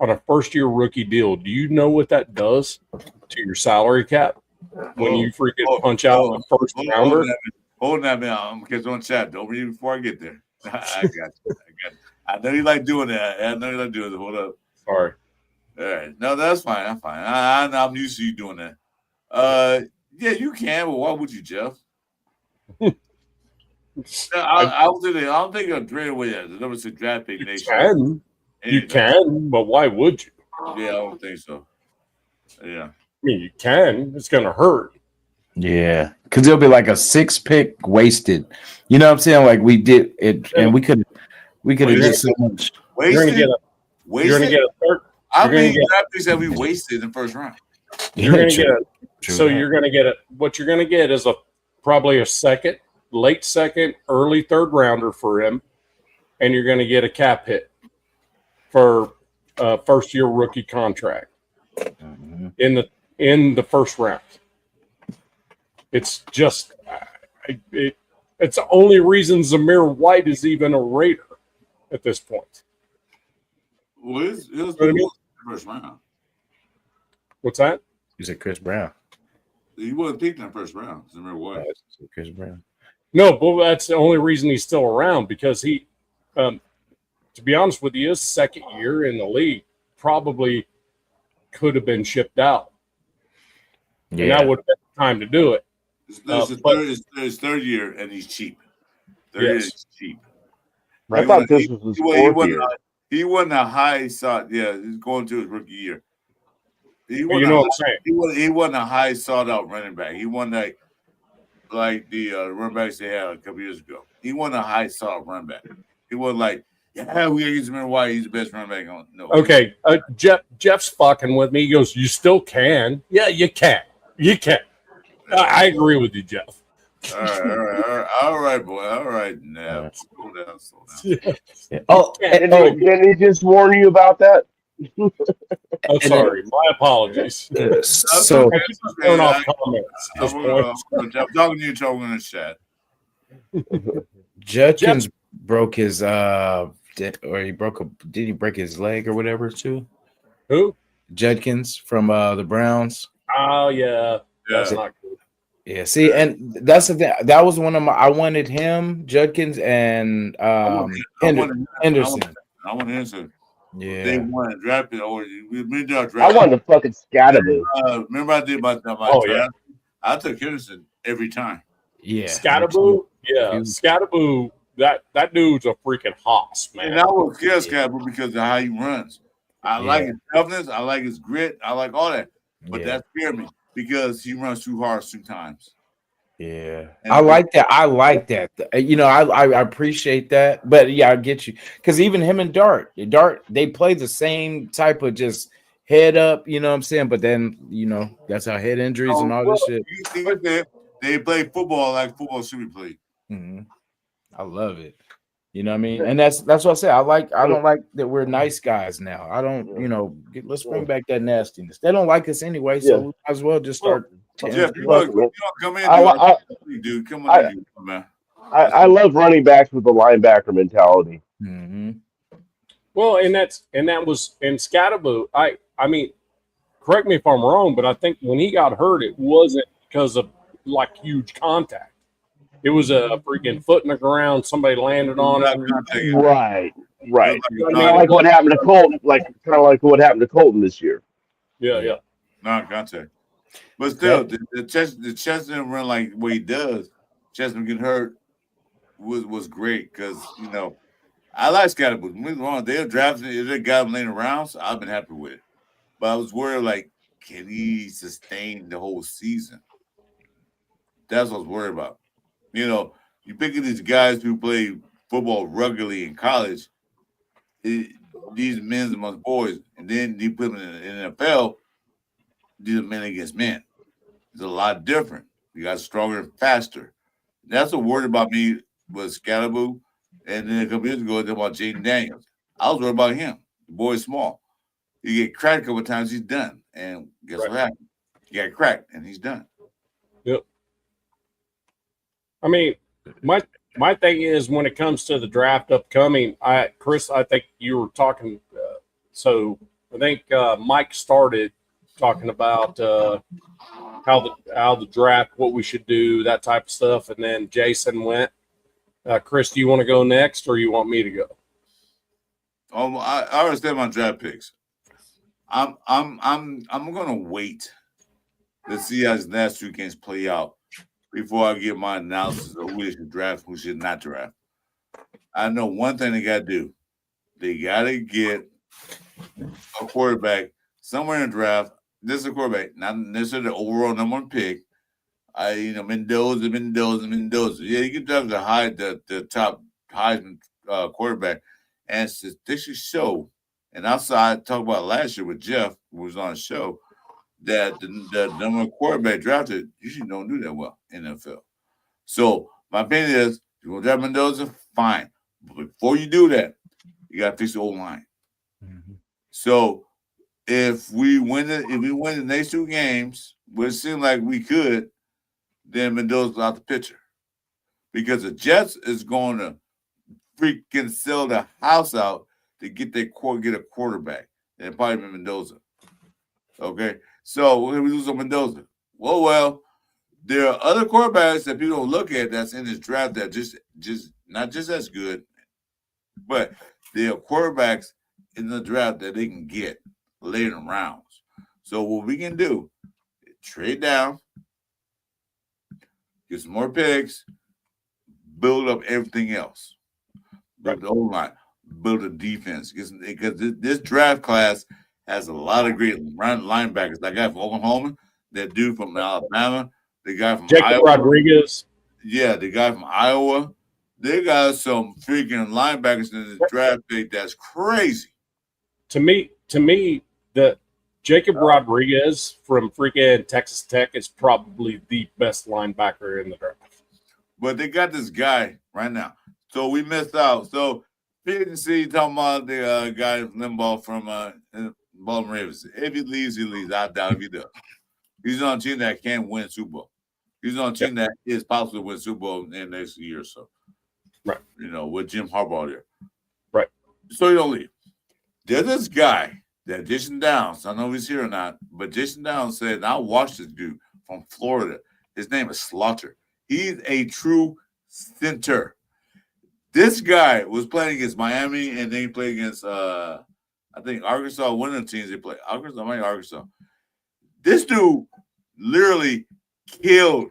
on a first-year rookie deal. Do you know what that does to your salary cap when you freaking punch out a first rounder? Hold that, man. I'm gonna catch on chat. Don't read before I get there. I got you. I know you like doing that. I know you like doing it. Hold up. Sorry. All right. No, that's fine. I'm fine. I'm used to you doing that. Yeah, you can, but why would you, Jeff? I don't think I'll trade away that. The number 6 draft pick You nation. can, you can, but why would you? Yeah, I don't think so. Yeah. I mean, you can. It's going to hurt. Yeah, because it'll be like a 6-pick wasted. You know what I'm saying? Like we did it, and we could have did so much. You're going to get a. Wasted? You're going to get a third. How many draft picks have we wasted in the first round? You're going to get a. So you're going to get it. What you're going to get is probably a second, late second, early third rounder for him, and you're going to get a cap hit for first year rookie contract in the first round. It's just it's the only reason Zamir White is even a Raider at this point. Well, it was the first round. What's that? You said Chris Brown. He wasn't picked in the first round. Zamir White. Chris Brown. No, but that's the only reason he's still around because he, to be honest with you, his second year in the league probably could have been shipped out. Yeah. And that would have been the time to do it. His third year, and he's cheap. Third year is cheap. I thought this was his fourth year. He wasn't a high sought. Yeah, he's going to his rookie year. You know what I'm saying? He wasn't a high sought out running back. He wasn't like the running backs they had a couple years ago. He wasn't a high sought out running back. He wasn't like, yeah, we gotta use him in White. He's the best running back on. No. Okay, Jeff's fucking with me. He goes, "You still can? Yeah, you can. You can." I agree with you, Jeff. All right, boy. All right, now slow down. Yeah. Oh, didn't he just warn you about that? I'm sorry. My apologies. So turn off comments. I'm talking to you, talking in the chat. Judkins broke his did he break his leg or whatever too? Who? Judkins from the Browns. Oh yeah. That's not good. Yeah, see, and that's the thing. That was one of my. I wanted him, Judkins, and Henderson. I want Henderson. Yeah, they wanted to draft it, or I wanted to fucking Scatterboo. Remember, I did my draft. Yeah. I took Henderson every time. Yeah, Scatterboo. Yeah, Scatterboo. That dude's a freaking hoss, man. And I will kill Scatterboo because of how he runs. I like his toughness. I like his grit. I like all that. But that scared me. Because he runs too hard sometimes. Yeah, and I like that. I like that. You know, I appreciate that. But yeah, I get you. Because even him and Dart, they play the same type of just head up. You know what I'm saying? But then that's how head injuries and all this shit. They play football like football should be played. Mm-hmm. I love it. You know what I mean? And that's what I say. I don't like that we're nice guys now. I don't, let's bring back that nastiness. They don't like us anyway, so we might as well just start. Jeff, you don't come in. Dude, come on, man. I love running backs with the linebacker mentality. Mm-hmm. Well, and that was in Scatterboo. I mean, correct me if I'm wrong, but I think when he got hurt, it wasn't because of like huge contact. It was a freaking foot in the ground. Somebody landed on it. Right. Like what happened to Colton. Kind of like what happened to Colton this year. Yeah. Non-contact. But still, the chest didn't run like what he does. Chestnut getting hurt was great because I like Scatterboo. They're drafting. If they got him later rounds, so I've been happy with it. But I was worried, can he sustain the whole season? That's what I was worried about. You picking these guys who play football ruggedly in college, these men amongst boys, and then you put them in the NFL, these are men against men. It's a lot different. You got stronger and faster. That's what worried about me was Scatterboo. And then a couple years ago, about Jaden Daniels. I was worried about him. The boy's small. You get cracked a couple of times, he's done. And guess what happened? He got cracked, and he's done. Yep. I mean, my thing is when it comes to the draft upcoming, Chris, I think you were talking. So I think Mike started talking about how the draft, what we should do, that type of stuff, and then Jason went. Chris, do you want to go next, or you want me to go? I understand my draft picks. I'm gonna wait to see how his last 2 games play out before I give my analysis of who they should draft, who should not draft. I know one thing they got to do. They got to get a quarterback somewhere in the draft. This is a quarterback, not necessarily the overall number 1 pick. Mendoza. Yeah, you can draft the top Heisman quarterback, and statistics show. And outside, talk about last year with Jeff, who was on the show, that the number 1 quarterback drafted usually don't do that well in the NFL. So my opinion is, you want to draft Mendoza, fine. But before you do that, you got to fix the old line. Mm-hmm. So if we win the next 2 games, which seemed like we could, then Mendoza's out the picture. Because the Jets is going to freaking sell the house out to get a quarterback. And probably Mendoza. Okay? So we're going to lose on Mendoza. Well, there are other quarterbacks that people don't look at that's in this draft that just not just as good, but there are quarterbacks in the draft that they can get later in rounds. So what we can do, trade down, get some more picks, build up everything else. Build the O-line, build a defense. Because this draft class has a lot of great linebackers. That guy from Oklahoma, that dude from Alabama, the guy from Jacob Iowa. Rodriguez. Yeah, the guy from Iowa. They got some freaking linebackers in this draft pick that's crazy. To me, the Jacob Rodriguez from freaking Texas Tech is probably the best linebacker in the draft. But they got this guy right now. So we missed out. So PNC talking about the guy Limbaugh from Baltimore Ravens. If he leaves, he leaves. I doubt if he does. He's on a team that can't win Super Bowl. He's on a team that is possible to win Super Bowl in the next year or so. Right. With Jim Harbaugh there. Right. So you don't leave. There's this guy that Jason Downs, I don't know if he's here or not, but Jason Downs said, and I watched this dude from Florida. His name is Slaughter. He's a true center. This guy was playing against Miami, and then he played against, I think, Arkansas, one of the teams they played. Arkansas. This dude literally killed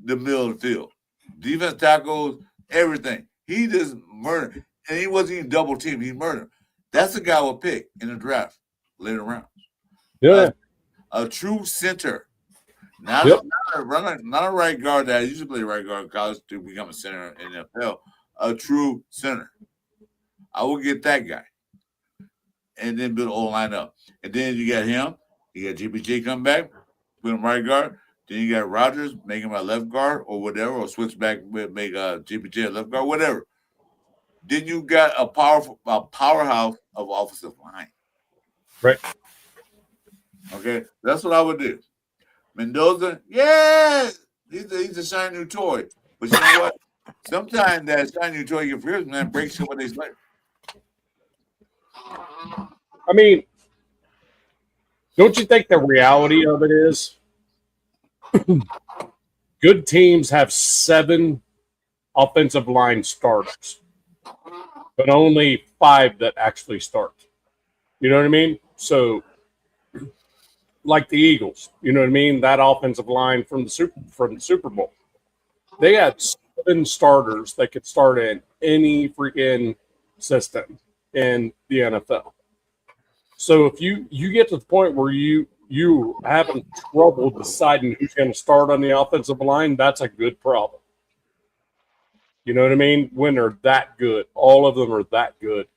the middle of the field. Defense tackles, everything. He just murdered. And he wasn't even double teamed. He murdered. That's the guy we'll pick in the draft later rounds. Yeah. A true center. Not a right guard that I used to play right guard in college to become a center in the NFL. A true center. I will get that guy. And then build the whole line up. And then you got him. You got GPJ come back, put him right guard. Then you got Rodgers, make him a left guard or whatever, or switch back, make GPJ a left guard, whatever. Then you got a powerhouse of offensive line. Right. Okay, that's what I would do. Mendoza, yeah, he's a shiny new toy. But you know what? Sometimes that shiny new toy you forget, man, breaks you 2 days later. I mean, don't you think the reality of it is good teams have 7 offensive line starters, but only 5 that actually start? You know what I mean? So, like the Eagles, you know what I mean? That offensive line from the Super Bowl, they had 7 starters that could start in any freaking system in the NFL. So if you get to the point where you having trouble deciding who's going to start on the offensive line, that's a good problem. You know what I mean? When they're that good, all of them are that good.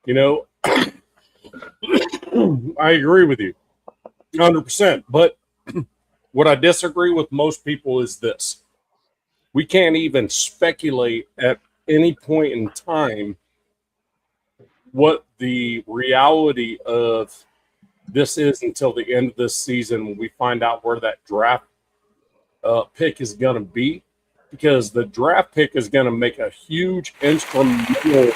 You know, I agree with you 100%. But what I disagree with most people is this. We can't even speculate at any point in time what the reality of this is until the end of this season when we find out where that draft pick is going to be, because the draft pick is going to make a huge instrumental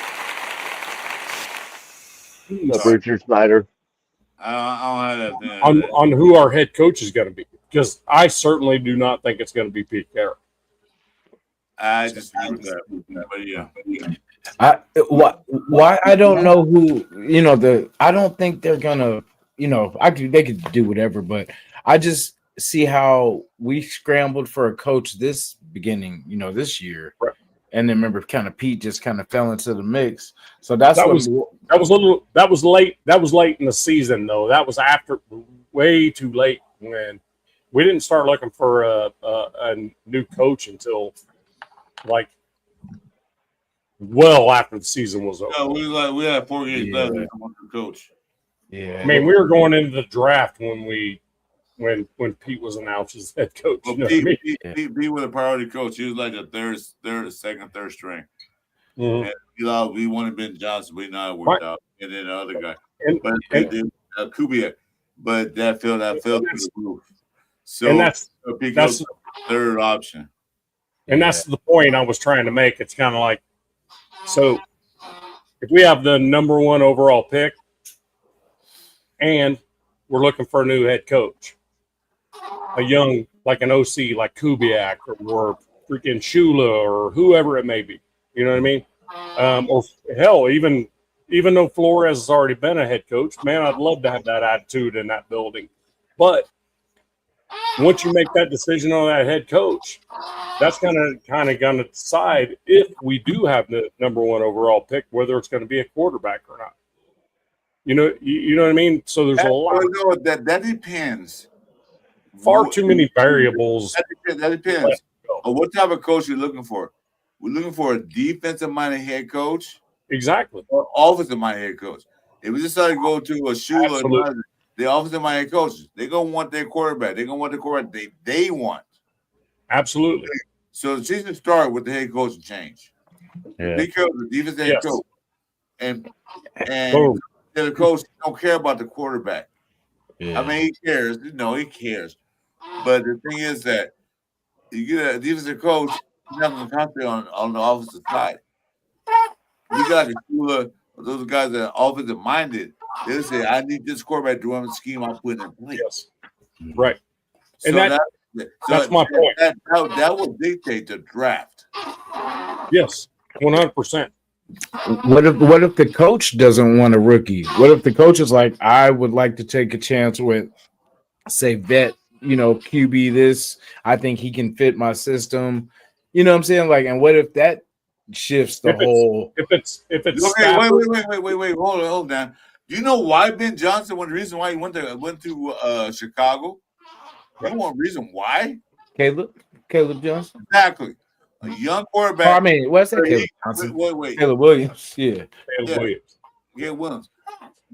Richard Snyder. I don't have that. on who our head coach is going to be, because I certainly do not think it's going to be Pete Carroll. I just agree with that. But yeah. Why I don't know who, I don't think they're gonna, they could do whatever, but I just see how we scrambled for a coach this beginning, this year. Right. And then remember, kind of Pete just kind of fell into the mix. So that was late. That was late in the season, though. That was way too late when we didn't start looking for a new coach until like well after the season was over. No, we had 4 games left. We want the coach. Yeah. I mean, we were going into the draft when Pete was announced as head coach. Well, Pete was a priority coach. He was like a third string. Mm-hmm. And, we wanted Ben Johnson, but not worked out. And then the other guy, Kubiak, but that fell through the roof. So and that's third option. And that's the point I was trying to make. It's kind of like, so if we have the number 1 overall pick and we're looking for a new head coach, a young, like an OC, like Kubiak or freaking Shula or whoever it may be, you know what I mean? Or hell, even though Flores has already been a head coach, man, I'd love to have that attitude in that building. But once you make that decision on that head coach, that's kind of going to decide if we do have the number 1 overall pick, whether it's going to be a quarterback or not. You know what I mean? So there's a lot. No, that depends. Far too many variables. That depends on what type of coach you're looking for. We're looking for a defensive-minded head coach. Exactly. Or offensive-minded head coach. If we decide to go to a Shula, the offensive-minded coaches, they're going to want their quarterback. They're going to want the quarterback they want. Absolutely. So the season start with the head coach change. Yeah. Because the defensive head coach. And the coach don't care about the quarterback. Yeah. I mean, he cares. He cares. But the thing is that you get a defensive coach, he's not going to concentrate on the offensive side. You got those guys that are offensive minded. They say, I need this quarterback to run the scheme I'm putting in place. Yes. Right. So and that's my point. That will dictate the draft. Yes, 100%. What if the coach doesn't want a rookie? What if the coach is like, I would like to take a chance with, say, vet, QB this. I think he can fit my system. You know what I'm saying? Like, and what if that shifts the whole? If it's okay, wait, hold on. Do you know why Ben Johnson? One reason why he went to Chicago. You know one reason why? Caleb Johnson. Exactly. A young quarterback. Oh, I mean, what's that? Caleb Johnson. Wait. Caleb Williams. Yeah. Caleb Williams.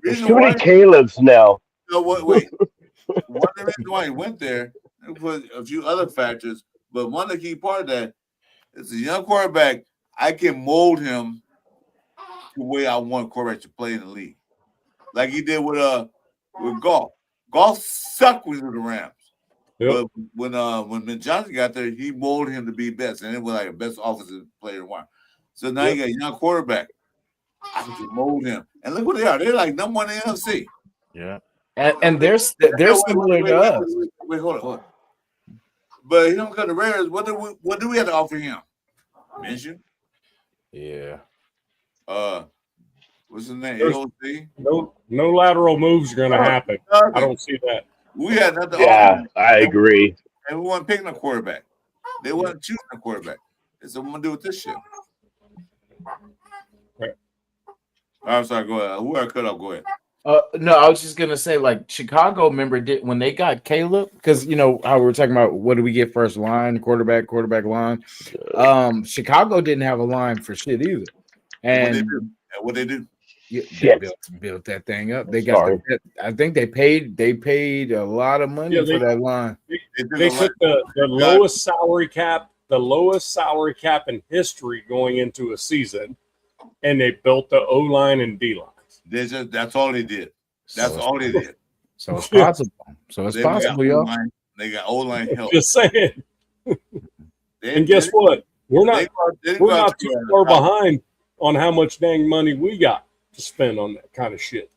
There's too many Calebs now. No, wait. One of the reasons why he went there was a few other factors, but one of the key part of that is a young quarterback. I can mold him the way I want quarterback to play in the league, like he did with Golf. Golf sucked with the Rams. Yep. But when Ben Johnson got there, he molded him to be best, and it was like a best offensive player in one. So now you got a young quarterback. I can mold him, and look what they are. They're like number 1 in the NFC. Yeah, and they're similar to us. Wait, hold on. But he don't come to Raiders. What do we have to offer him? Mention. Yeah. What's his name? AOC? No lateral moves are going to happen. I don't see that. We had nothing. Yeah, I agree. And we weren't picking a quarterback. They wasn't choosing a quarterback. So what I'm gonna do with this shit? Right. I'm sorry. Go ahead. Who I cut off? Go ahead. No, I was just gonna say, like, Chicago, remember, when they got Caleb, because how we were talking about what do we get first line, quarterback line. Chicago didn't have a line for shit either. And what they do? They built that thing up. They got. I think they paid a lot of money for that line. They took the lowest salary cap, in history going into a season, and they built the O line and D line. That's all they did. All they did. So it's possible. Y'all. They got O line help. Just saying. And guess what? We're not too far behind on how much dang money we got to spend on that kind of shit.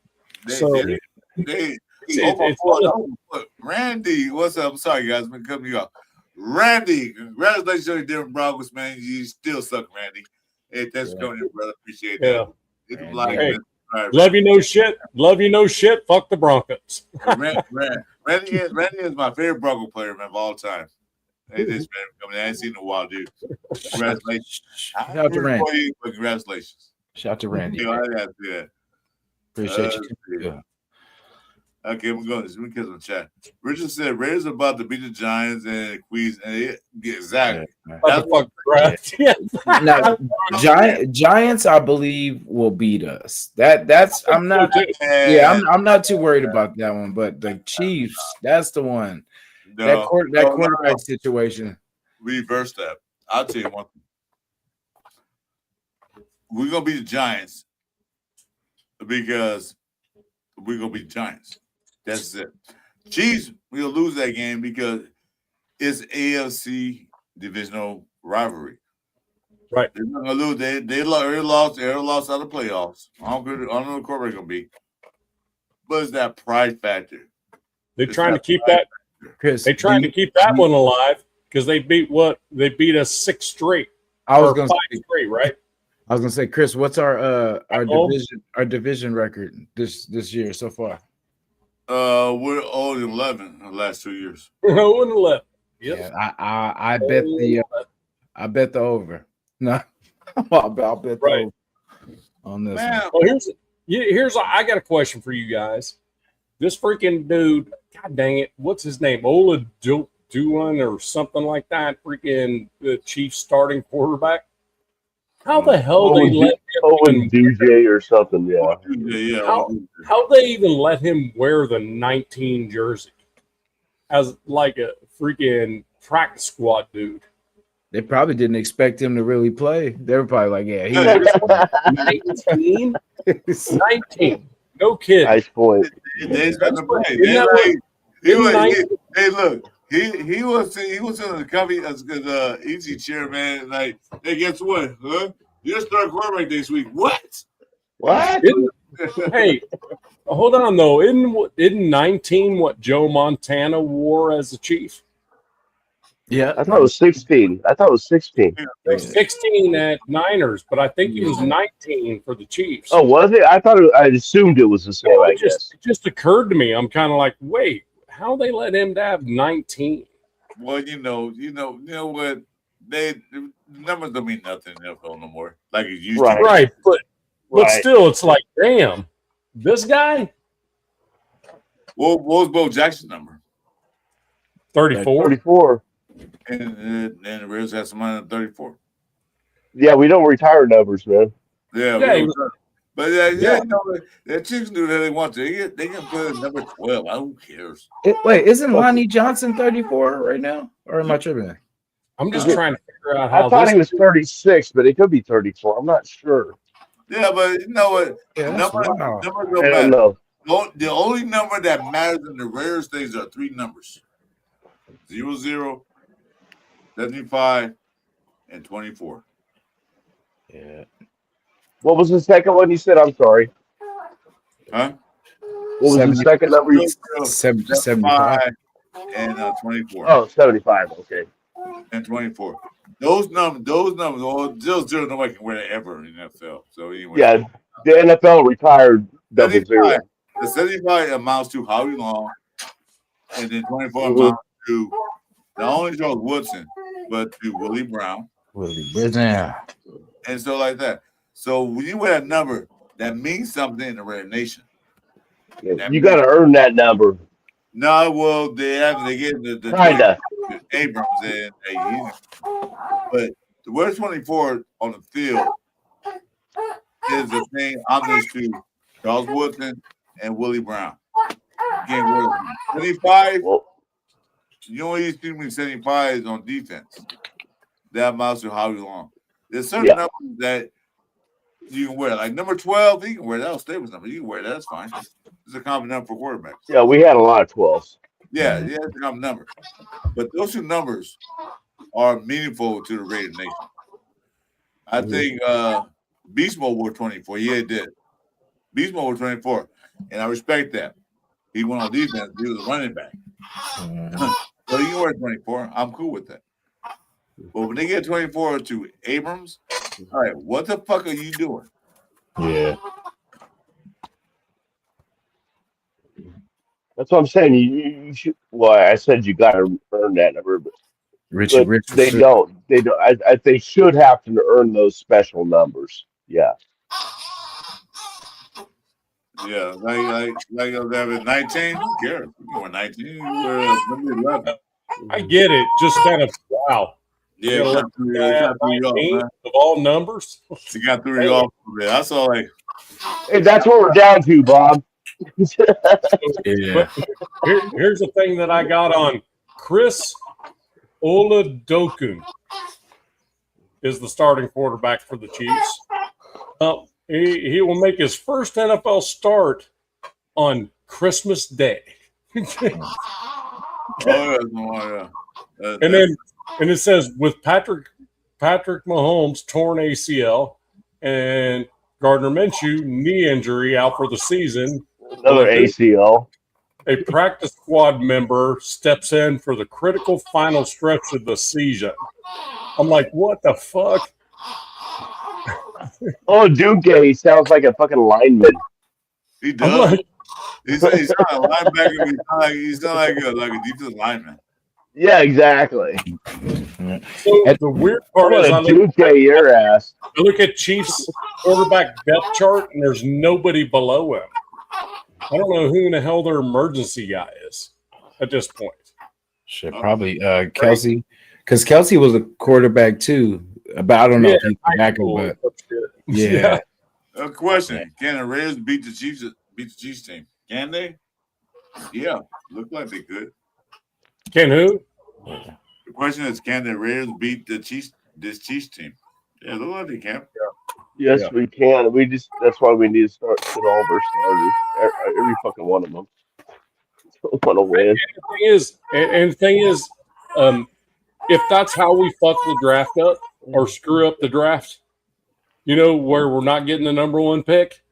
Randy, what's up? I'm sorry, guys. I'm cutting you off. Randy, congratulations on your different Broncos, man. You still suck, Randy. Hey, thanks for coming in, brother. Appreciate that. Yeah. Right. Love you, no shit. Love you, no shit. Fuck the Broncos. Randy is my favorite Bronco player, man, of all time. Hey, this man, I mean, I ain't seen in a while, dude. Congratulations. Shout out to Randy. You, but congratulations. Shout out to Randy. You know, I have to do that. Appreciate you. Yeah. Okay, we're going. Let me kiss on the chat. Richard said Raiders are about to beat the Giants and Queens, and exactly. That's what yeah. Now, Giants, I believe, will beat us. That's I'm not. Yeah, I'm not too worried about that one. But the Chiefs, that's the one. No, that quarterback situation. Reverse that. I'll tell you one thing. We're gonna beat the Giants because we're gonna beat the Giants. That's it. Chiefs, we'll lose that game because it's AFC divisional rivalry. Right. They're not gonna lose. They lost out of the playoffs. I don't know what the quarterback gonna be. But it's that pride factor. They're trying to keep that. Chris, They're trying to keep that one alive because they beat what? They beat us 6 straight. I was gonna 5 say, straight, right? I was gonna say, Chris, what's our division record this year so far? We're 0-11 the last 2 years. 0-11. Yep. Yeah, I bet the over. No, I'll bet the over on this. Man, Well, here's I got a question for you guys. This freaking dude, god dang it, what's his name? Ola Duan or something like that. Freaking the Chiefs starting quarterback. How the hell they let him DJ or something? Yeah. How they even let him wear the 19 jersey as like a freaking practice squad dude? They probably didn't expect him to really play. They were probably like, yeah, he 19? 19. No kidding. Nice point. They expect to play. Hey, look, he was in the coffee as easy chair, man. Like, hey, guess what? Huh? You're starting quarterback this week. What? Hey, hold on though. Isn't 19 what Joe Montana wore as a Chief? Yeah, I thought it was 16. I thought it was 16. He was 16 at Niners, but I think he was 19 for the Chiefs. Oh, was it? I assumed it was the same. I guess. It just occurred to me. I'm kind of like, wait, how they let him to have 19? Well, you know what? The numbers don't mean nothing in the NFL no more. Like it used to. Right, but still, it's like, damn, this guy. What was Bo Jackson's number? 34. 34. And the Raiders had some on 34. Yeah, we don't retire numbers, man. Yeah. But the Chiefs do that they want to. They can put number 12. Who cares? Wait, isn't Lonnie Johnson 34 right now? Or am I tripping? I'm just trying to figure out how. I thought he was 36, but it could be 34. I'm not sure. Yeah, but you know what? Yeah, numbers I don't don't matter. know. The only number that matters in the Raiders things are 3 numbers: 00, 75, and 24. Yeah. What was the second one you said? I'm sorry. Huh? What was the second number? 75 and 24. Oh, 75. Okay. And 24. Those numbers, well, 0 nobody can wear that ever in the NFL. So anyway. Yeah, the NFL retired double 0. The 75 amounts to Howie Long, and then 24 amounts to not only Charles Woodson, but to Willie Brown. And so like that. So when you wear that number, that means something in the Raider Nation. Yeah, you got to earn that number. No, well, they get the Kinda. Abrams in, but the word 24 on the field is the thing homage to Charles Woodson and Willie Brown. Again, 75. You only see me 75 on defense. That amounts to Howie Long. There's certain numbers that you can wear. Like number 12, you can wear that. That'll stay with number. You can wear that. That's fine. It's a common number for quarterbacks. Yeah, we had a lot of 12s. Yeah, it's a common number. But those 2 numbers are meaningful to the Raider Nation. I think Beast Mode wore 24. Yeah, it did. Beast Mode wore 24. And I respect that. He went on defense. He was a running back. So you can wear 24. I'm cool with that. But when they get 24 to Abrams, all right, what the fuck are you doing? Yeah. That's what I'm saying. You should. Well, I said you got to earn that number, Richard but they Richardson. don't. They don't. They should have to earn those special numbers. Yeah. Yeah, like that was 19. Who cares? You were 19. You were number 11. I get it. Just kind of wow. Yeah, You it gotta kind let of the threw, guy it kind have of threw you off, 19 man. of all numbers. It kind of threw you off a bit. I saw like, Hey, that's what we're down to, Bob. Yeah. But here's the thing that I got on Chris Oladokun is the starting quarterback for the Chiefs. He will make his first NFL start on Christmas Day. And then it says with Patrick Mahomes torn ACL and Gardner Minshew knee injury out for the season. Another ACL. A practice squad member steps in for the critical final stretch of the season. I'm like, what the fuck? Oh, Duque sounds like a fucking lineman. he I'm does. like, He's not a linebacker. He's not like a defensive lineman. Yeah, exactly. so the weird part I'm is gonna Duque your ass. I look at Chiefs quarterback depth chart and there's nobody below him. I don't know who in the hell their emergency guy is at this point. Shit, probably Kelsey, because Kelsey was a quarterback too. But I don't know if he's back, but yeah. A question: can the Raiders beat the Chiefs team? Can they? Yeah, look like they could. Can who? The question is, can the Raiders beat this Chiefs team? Yeah, look like they can. Yes, we can. That's why we need to start sit all of our starters. Every fucking one of them. Want to win. And the thing is, if that's how we fuck the draft up or screw up the draft, where we're not getting the number one pick,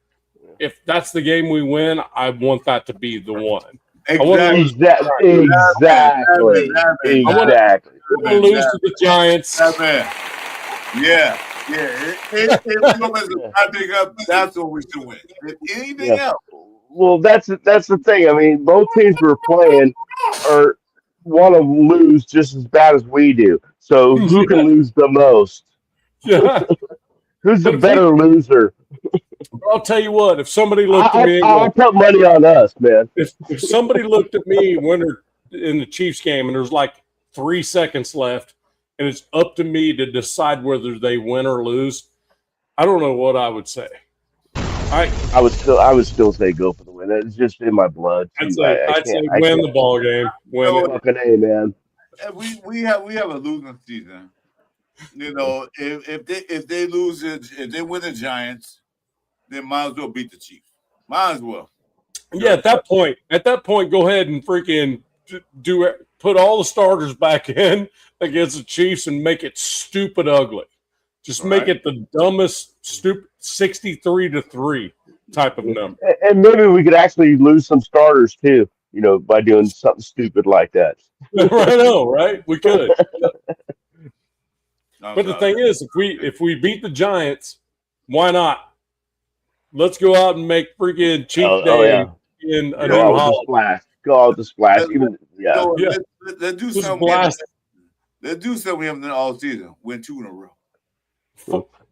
if that's the game we win, I want that to be the one. Exactly. I want to lose to the Giants. Yeah. If I pick up, that's what we should win. If anything else. Well, that's the thing. I mean, both teams we're playing want to lose just as bad as we do. So who can lose the most? Yeah. Who's the better loser? I'll tell you what. If somebody looked at me, I'll put money on us, man. If somebody looked at me when they're in the Chiefs game and there's like 3 seconds left, and it's up to me to decide whether they win or lose, I don't know what I would say. I would still say go for the win. It's just in my blood. I'd say win the ball game. Win it. Fucking A, man. We have a losing season. If they lose it, if they win the Giants, then might as well beat the Chiefs. Might as well. Yeah, at that point, go ahead and freaking put all the starters back in against the Chiefs and make it stupid ugly. Just make it the dumbest, stupid 63-3 type of number. And maybe we could actually lose some starters too, by doing something stupid like that. I know, right? We could. But the thing is, if we beat the Giants, why not? Let's go out and make freaking Chief Day in a new holiday. Go out with the splash. Let's do something. Let's do something we haven't done all season. Win 2 in a row.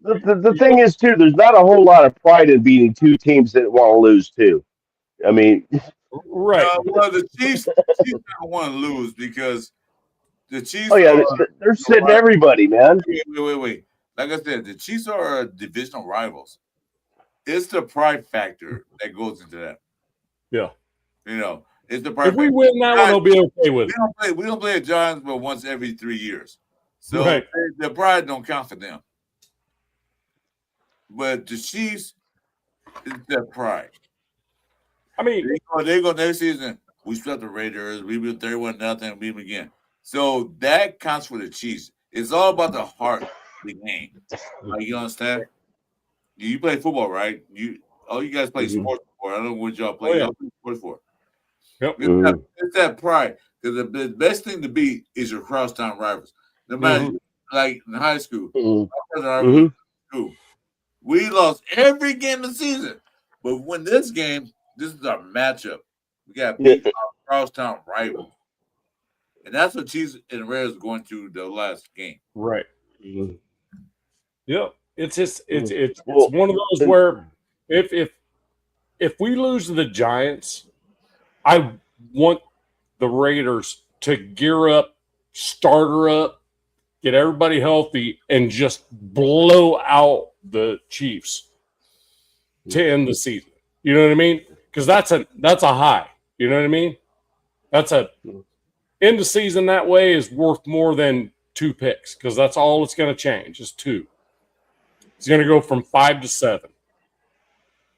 The thing is, too, there's not a whole lot of pride in beating two teams that want to lose, too. I mean, right. Well, the Chiefs don't want to lose because the Chiefs. They're sitting everybody, man. Wait. Like I said, the Chiefs are divisional rivals. It's the pride factor that goes into that. Yeah. It's the pride. If we win that one, I'll be okay with it. We don't play the Giants but once every 3 years. So the pride don't count for them. But the Chiefs, it's their pride. I mean, they go next season. We swept the Raiders. We beat 31-0. We beat again. So that counts for the Chiefs. It's all about the heart of the game. You understand? You play football, right? You guys play sports for. I don't know what y'all play. Y'all play sports for. Yep. It's that pride. Because the best thing to beat is your crosstown rivals. No matter, like in high school, we lost every game of the season. But when this game, this is our matchup. We got Yeah. beat by crosstown rival, and that's what Chiefs and Raiders are going through the last game. Right. Mhm. Yep. It's just it's Well, one of those and- where if we lose to the Giants, I want the Raiders to gear up, starter up, get everybody healthy, and just blow out the Chiefs to end the season. You know what I mean? Because that's a high. You know what I mean? That's a end the season that way is worth more than 2 picks because that's all it's going to change is 2. It's going to go from 5 to 7.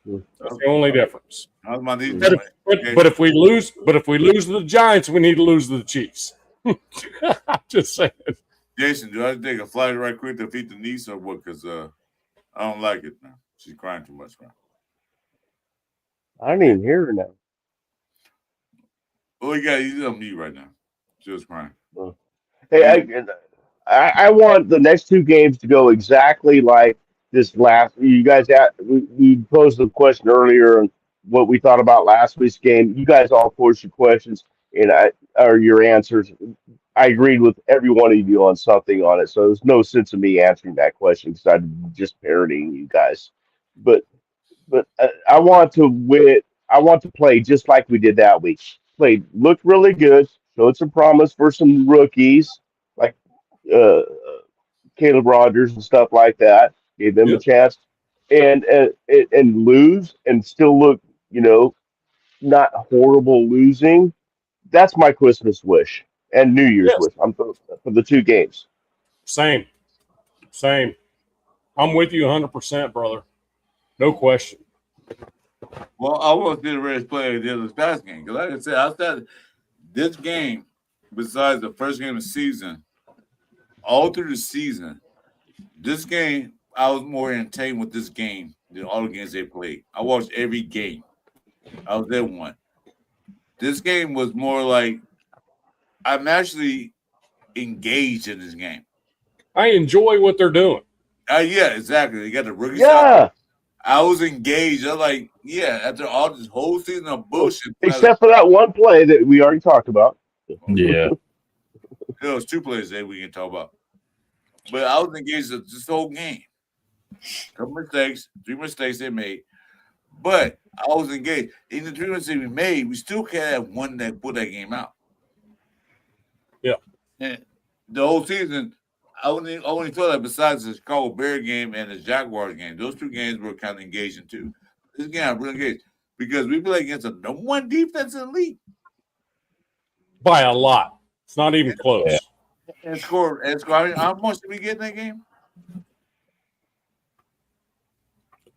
That's the only difference. How's my knees But doing? but if we lose to the Giants, we need to lose to the Chiefs. I'm just saying. Jason, do I take a flight right quick to feed the niece or what? Because I don't like it now. She's crying too much now. I didn't even hear her now. Oh, you got you on mute right now. She was crying. Hey, I want the next 2 games to go exactly like this last. You guys, we posed the question earlier on what we thought about last week's game. You guys all posed your questions and or your answers. I agreed with every one of you on something on it, so there's no sense of me answering that question because I'm just parroting you guys. But I want to win. I want to play just like we did that week. Played, looked really good, showed some promise for some rookies like uh, Caleb Rogers and stuff like that. Gave them a Yep. chance, and lose and still look, not horrible losing. That's my Christmas wish and New Year's Yes. wish. I'm for the 2 games. Same. I'm with you 100%, brother. No question. Well, I want to see the Raiders play this past game because, like I said, outside this game, besides the first game of the season, all through the season, this game I was more entertained with this game than all the games they played. I watched every game. I was at one. This game was more like I'm actually engaged in this game. I enjoy what they're doing. Yeah, exactly. They got the rookies out Yeah, there. I was engaged. I was like, yeah, after all this whole season of bullshit. except for that one play that we already talked about. Yeah. There was 2 plays that we can talk about. But I was engaged in this whole game. Couple mistakes, 3 mistakes they made. But I was engaged. In the 3 mistakes we made, we still can't have one that put that game out. Yeah. And the whole season, I only thought that besides the Chicago Bear game and the Jaguars game, those 2 games were kind of engaging too. This game I'm really engaged because we play against the number 1 defense in the league. By a lot. It's not even close. Yeah. And score. How much did we get in that game?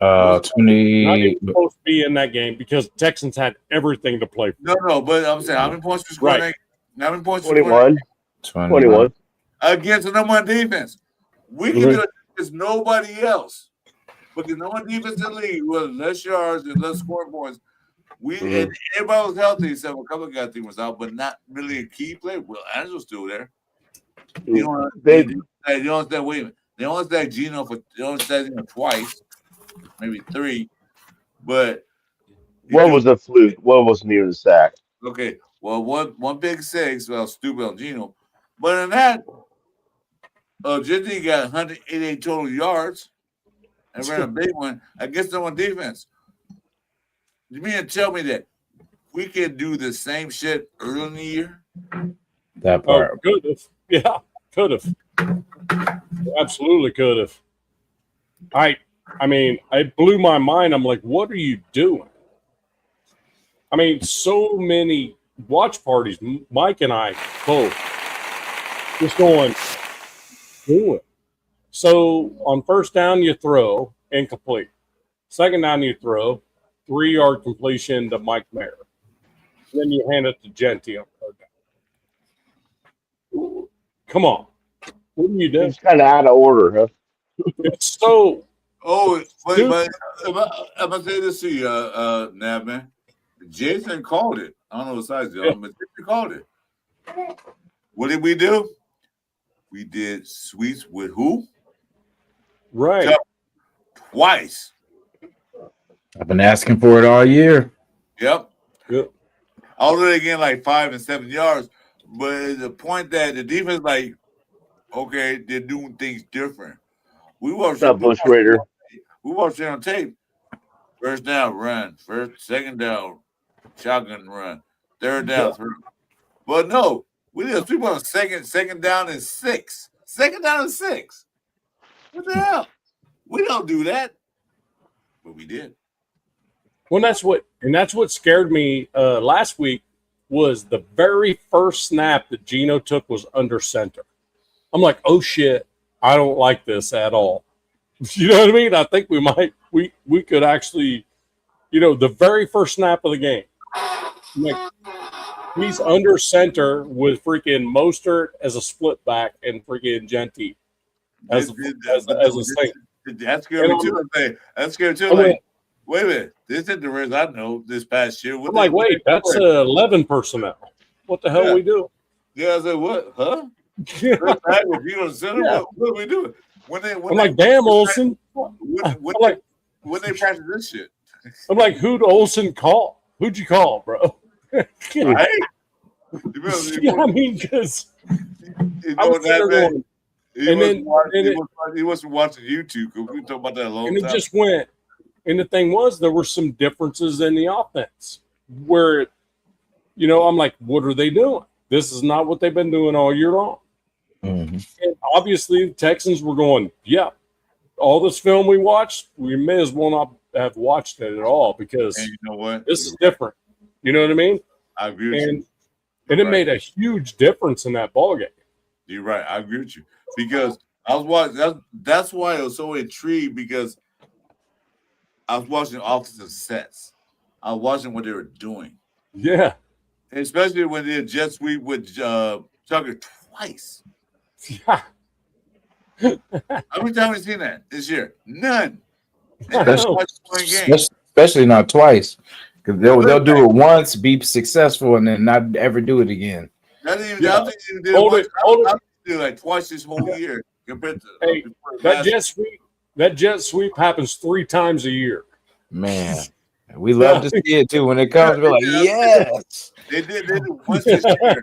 20. Not even supposed to be in that game because Texans had everything to play for. No, but I'm saying how many points we scored? Right. How many points we scored 21. against the number 1 defense? We can Mhm. do it against nobody else. Because no one defense in the league with less yards and less scoring points. And everybody was healthy except a couple of guys was out, but not really a key player. Well, Angel's still there. You don't understand. Wait a minute. They only said Gino twice, maybe 3. But One was a fluke. One was near the sack. okay. Well, one big 6. Well, stupid on Gino. But in that, Jimmy got 188 total yards and ran a big one against no one defense. You mean to tell me that we can do the same shit early in the year? That Oh, part. could have. Yeah, could have. Absolutely could have. I mean, it blew my mind. I'm like, what are you doing? I mean, so many watch parties, Mike and I both, just going, do it. So on first down, you throw, incomplete. Second down, you throw, 3-yard completion to Mike Mayer. Then you hand it to Genty on third down. Come on. What are you doing? It's kind of out of order, huh? It's so Oh, but Dude. I'm gonna say this to you, Nav man. Jason called it. I don't know what size you are, but Jason called it. What did we do? We did sweeps with who? right. Twice. I've been asking for it all year. Yep. Yep. although they gain like 5 and 7 yards, but the point that the defense like, okay, they're doing things different. We What's watched up, Bush Raider? it on tape. First down, run. Second down, shotgun run. Third down, throw. But no, we did sweep on second down and 6. Second down and 6. What the hell? We don't do that, but we did. Well, that's what scared me last week was the very first snap that Geno took was under center. I'm like, oh shit, I don't like this at all. You know what I mean? I think we could actually, the very first snap of the game, like, he's under center with freaking Mostert as a split back and freaking Genty as a thing. That's scary too. That's scary too. Like, wait a minute, this is the Reds I know this past year. I'm like, wait, that's 11 personnel. What the hell are we doing? Yeah, I said, what? Huh? Yeah. What are we doing? I'm like, damn, Olsen. When they practice this shit. I'm like, who'd Olsen call? Who'd you call, bro? Right? Yeah, I mean, because he wasn't watching YouTube because we talked about that a long time. And it just went. And the thing was, there were some differences in the offense where, I'm like, what are they doing? This is not what they've been doing all year long. Mm-hmm. And obviously, the Texans were going, yeah, all this film we watched, we may as well not have watched it at all because and you know what? This is different. You know what I mean? I agree with you. And it made a huge difference in that ball game. You're right. I agree with you because I was watching. That's why I was so intrigued because I was watching offensive sets. I was watching what they were doing. Yeah. Especially when they did jet sweep with Tucker twice. Yeah. How many times have we seen that this year? None. Especially not twice. Because they'll do it once, be successful, and then not ever do it again. I think they did like twice this whole year compared to that jet sweep happens 3 times a year. Man, we love to see it too. When it comes, we're like, yes. They did once this year.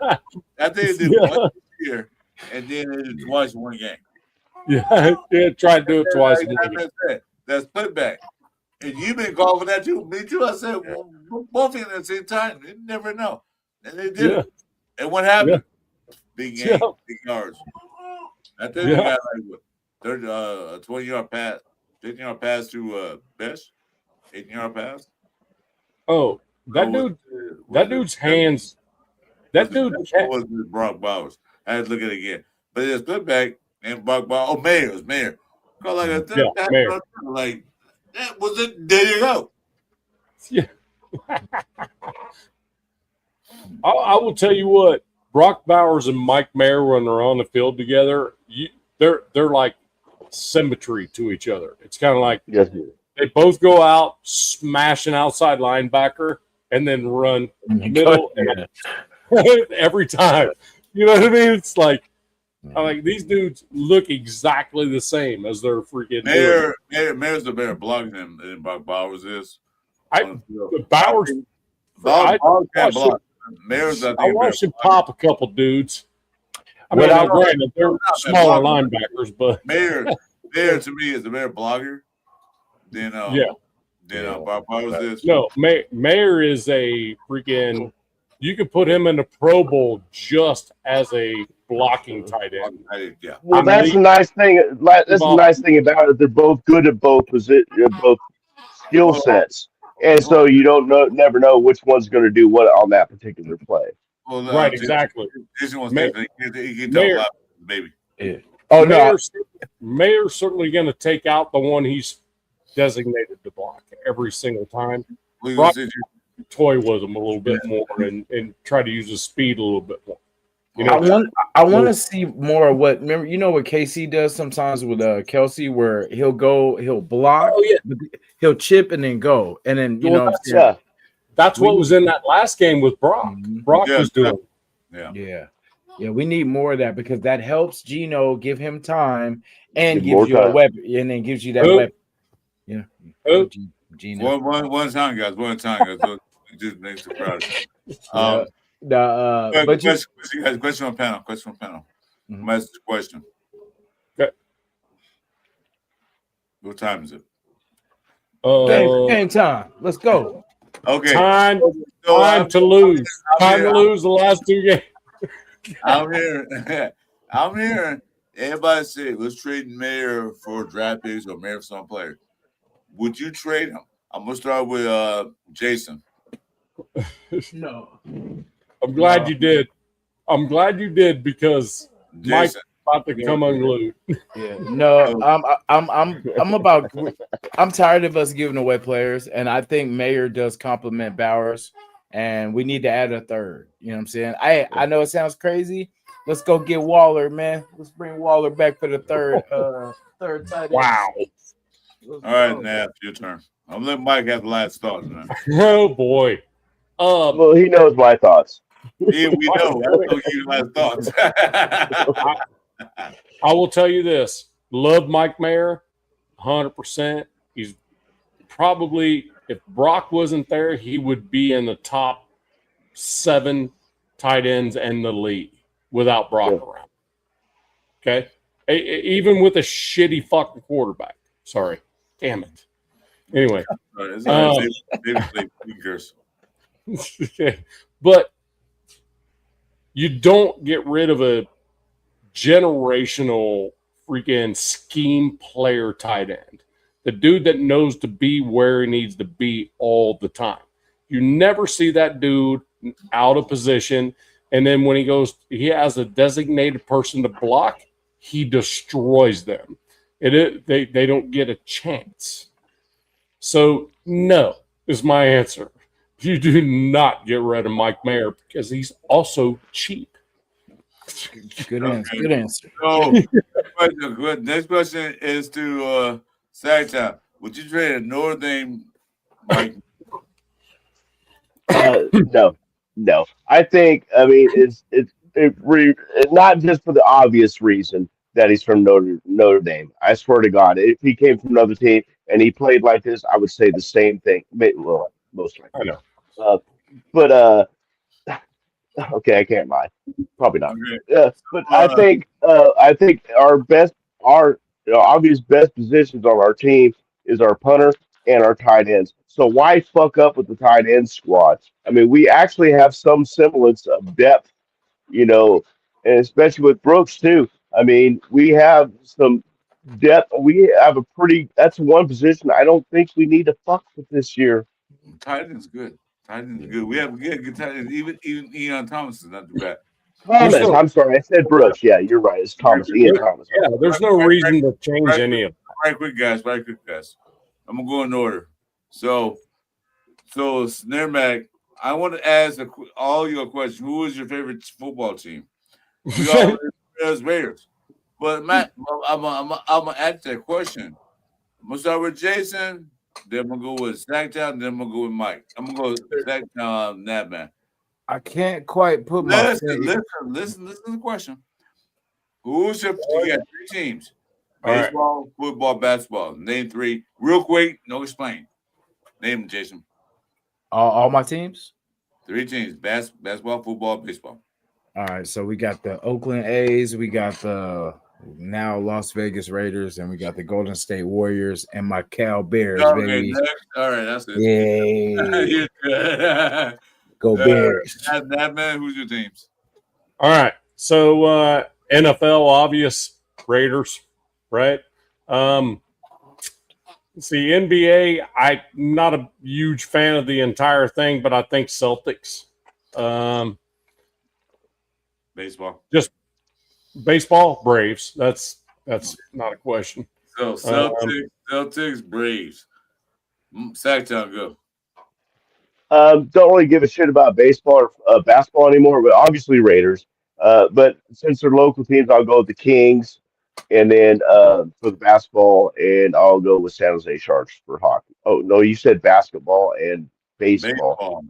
I think they did once this year, and then they did twice in one game. Yeah, try to do it twice. That's split back. And you've been calling for that too. Me too. I said, well, both of them at the same time. You never know. And they did it. And what happened? Big game, big yards. I think they got like a 20-yard pass, 15-yard pass to Best, 18-yard pass. Oh, that dude's hands. That dude was Brock Bowers. I had to look at it again. But it's good back and Brock Bowers. Oh, Mayer. Call like a Mayer. Like that was it. There you go. Yeah. I will tell you what. Brock Bowers and Mike Mayer, when they're on the field together, they're like symmetry to each other. It's kind of like they both go out, smash an outside linebacker, and then run middle every time. You know what I mean? It's like these dudes look exactly the same as their freaking Mayer's the better blocker than Brock Bowers is. Bowers can't block. I watched him pop a couple dudes. I mean, granted, they're smaller linebackers, but Mayer to me is a better blogger than Brock Bowers is. No, Mayer is a freaking. You could put him in the Pro Bowl just as a blocking tight end. Yeah. Well, that's the nice thing. That's the nice thing about it. They're both good at both both skill sets. And so you never know which one's going to do what on that particular play. Well, right, exactly. Mayer, baby. Yeah. Oh no, Mayer's certainly going to take out the one he's designated to block every single time. Toy with him a little bit more and try to use his speed a little bit more. You know, I want to see more of what. Remember, what KC does sometimes with Kelsey, where he'll block, he'll chip and then go, and then that's what was in that last game with Brock. Brock was doing. Yeah. We need more of that because that helps Geno give him time and gives you a weapon, and then gives you that weapon. Yeah. Geno. One time, guys. One time, guys. It just makes it proud. Um, But you, question on panel. Question on panel. Mhm. My question. Okay. What time is it? game time. Let's go. Okay. Time So to lose. I'm To lose the last 2 games. I'm here. I'm hearing everybody say, let's trade Mayor for draft picks or Mayor for some player. Would you trade him? I'm gonna start with Jason. No. I'm glad you did. I'm glad you did because Mike's Jason. about to come unglued. Yeah. No. I'm tired of us giving away players, and I think Mayer does compliment Bowers, and we need to add a third. You know what I'm saying? I know it sounds crazy. Let's go get Waller, man. Let's bring Waller back for the third tight end. Wow. All right, Nap, your turn. I'm letting Mike have the last thought. Man. Oh boy. Well, he knows my thoughts. Yeah, we know. I told you last thoughts. I will tell you this. Love Mike Mayer, 100%. He's probably, if Brock wasn't there, he would be in the top 7 tight ends in the league without Brock around. Okay? Even with a shitty fucking quarterback. Sorry. Damn it. Anyway. It's all right. Who cares? But you don't get rid of a generational freaking scheme player tight end. The dude that knows to be where he needs to be all the time. You never see that dude out of position. And then when he has a designated person to block, he destroys them. They don't get a chance. So no is my answer. You do not get rid of Mike Mayer because he's also cheap. Good answer. Good answer. So, next question is to Sagtown. Would you trade a Notre Dame Mike? No. I think. I mean, it's not just for the obvious reason that he's from Notre Dame. I swear to God, if he came from another team and he played like this, I would say the same thing. Well, most likely. I know. But okay, I can't lie. Probably not. Okay. But I think our obvious best positions on our team is our punter and our tight ends. So why fuck up with the tight end squad? I mean, we actually have some semblance of depth, and especially with Brooks too. I mean, we have some depth. We have that's one position I don't think we need to fuck with this year. Tight end's good. Tight end's good. We have good tight ends. Even Ian Thomas is not too bad. Thomas, I'm sorry, I said Brooks. Yeah, you're right. It's Thomas. Ian Thomas. Yeah, there's no reason to change any of them. Right quick, guys. I'm gonna go in order. So Snare Mac, I want to ask all your questions. Who is your favorite football team? We all Raiders. But Matt, I'm gonna ask that question. I'm gonna start with Jason. Then I'm gonna go with Snacktown. Then I'm gonna go with Mike. I'm gonna go with Snacktown, Nabman. I can't quite put my Listen to the question. You got 3 teams. Baseball, football, basketball. Name 3. Real quick, no explain. Name them, Jason. All my teams? 3 teams. Basketball, football, baseball. All right. So we got the Oakland A's, we got the now Las Vegas Raiders, and we got the Golden State Warriors and my Cal Bears, baby. Next. All right, that's it. Yay. You're good. Go Bears. That man, who's your teams? All right. So NFL, obvious Raiders, right? See, NBA, I'm not a huge fan of the entire thing, but I think Celtics. Baseball. Just baseball, Braves. That's not a question. So Celtics, Braves. Sacktown, go. Don't really give a shit about baseball or basketball anymore, but obviously Raiders. But since they're local teams, I'll go with the Kings, and then for the basketball, and I'll go with San Jose Sharks for hockey. Oh no, you said basketball and baseball.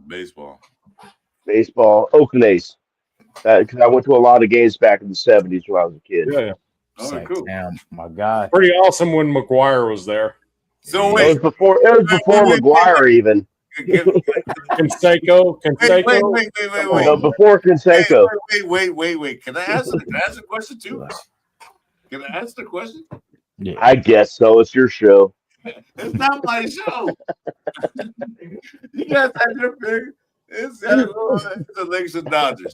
Baseball. Oakland A's. Because I went to a lot of games back in the 70s when I was a kid. Yeah. All right, cool. Damn, my God. Pretty awesome when McGuire was there. So It was before McGuire even. Canseco. No, before Canseco. Wait. Can I answer the question too? Can I answer the question? Yeah. I guess so. It's your show. It's not my show. You guys have your pick. It's the Lakers and Dodgers.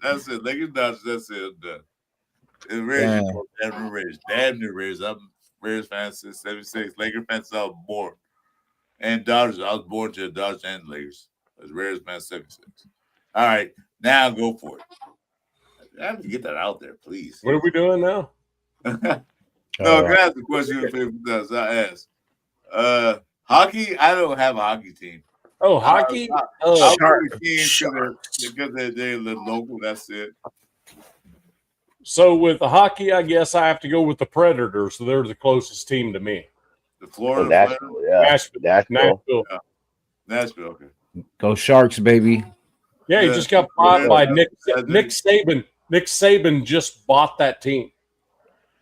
That's it. Lakers Dodgers. That's it. I'm done. And Raiders, damn Raiders. Damn near Raiders. I'm Raiders fan since '76. Lakers fan since I was born. And Dodgers. I was born to the Dodgers and Lakers. I was Raiders fan '76. All right. Now go for it. I have to get that out there, please. What are we doing now? No, can I ask the question I asked? Hockey, I don't have a hockey team. Oh, hockey? I'll go to Kings because they're local. That's it. So with the hockey, I guess I have to go with the Predators. So they're the closest team to me. The Florida Nashville, yeah. Nashville. Nashville, okay. Go Sharks, baby. Yeah, he just got bought by Nick Saban. Nick Saban just bought that team.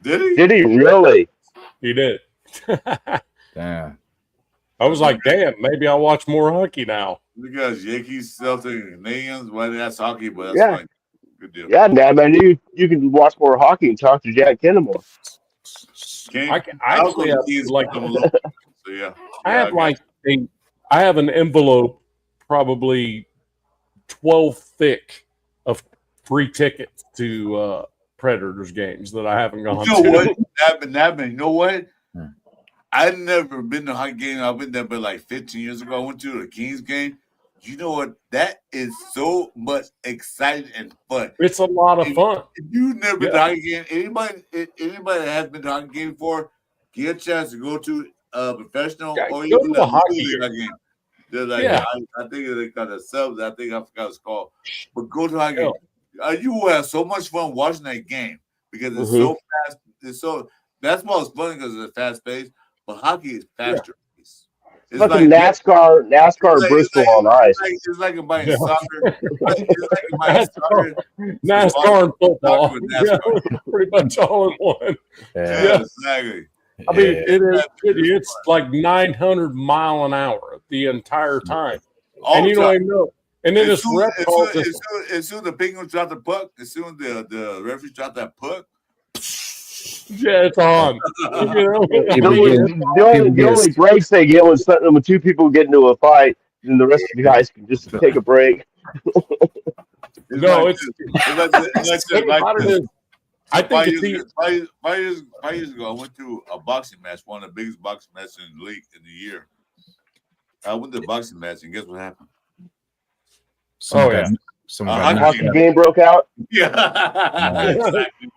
Did he? Did he really? He did. Damn. I was like, damn, maybe I'll watch more hockey now. Because Yankees, Celtics, Canadians, well, that's hockey, but that's fine. Good deal. Yeah, man, you can watch more hockey and talk to Jack Kennemore. I actually have like so yeah. I have an envelope probably 12 thick of free tickets to Predators games that I haven't gone to. What? You know what? I've never been to a hockey game. I've been there, but like 15 years ago, I went to the Kings game. You know what? That is so much exciting and fun. It's a lot of fun. If you've never been to a hockey game, anybody that has been to a hockey game before, get a chance to go to a professional or even a hockey game. They're like, I think they got a sub. I think I forgot what it's called. But go to a hockey game. You will have so much fun watching that game because it's so fast. Basketball is fun because it's fast paced, but hockey is faster. It's like NASCAR Bristol on ice. It's like buying soccer. It's like NASCAR and football. Pretty much all in one. Yeah, exactly. I mean, it's like 900 mile an hour the entire time. And you don't even know. And then this ref calls as soon as the Penguins drop the puck, as soon as the referees drop that puck, yeah, it's on. The only breaks they get when two people get into a fight, and the rest of the guys can just take a break. No, I think 5 years ago, I went to a boxing match, one of the biggest boxing matches in the league in the year. I went to a boxing match, and guess what happened? Some hockey game broke out. Yeah, exactly.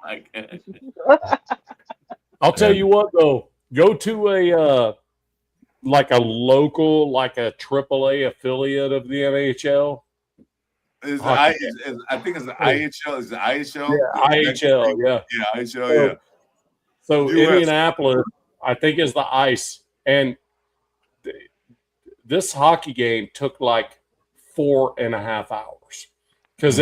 I'll tell you what, though. Go to a local, like a AAA affiliate of the NHL. I think it's the IHL. Is the IHL? Yeah, IHL. Yeah. Yeah, IHL. Yeah. So Indianapolis, I think, is the ice, and this hockey game took like 4.5 hours because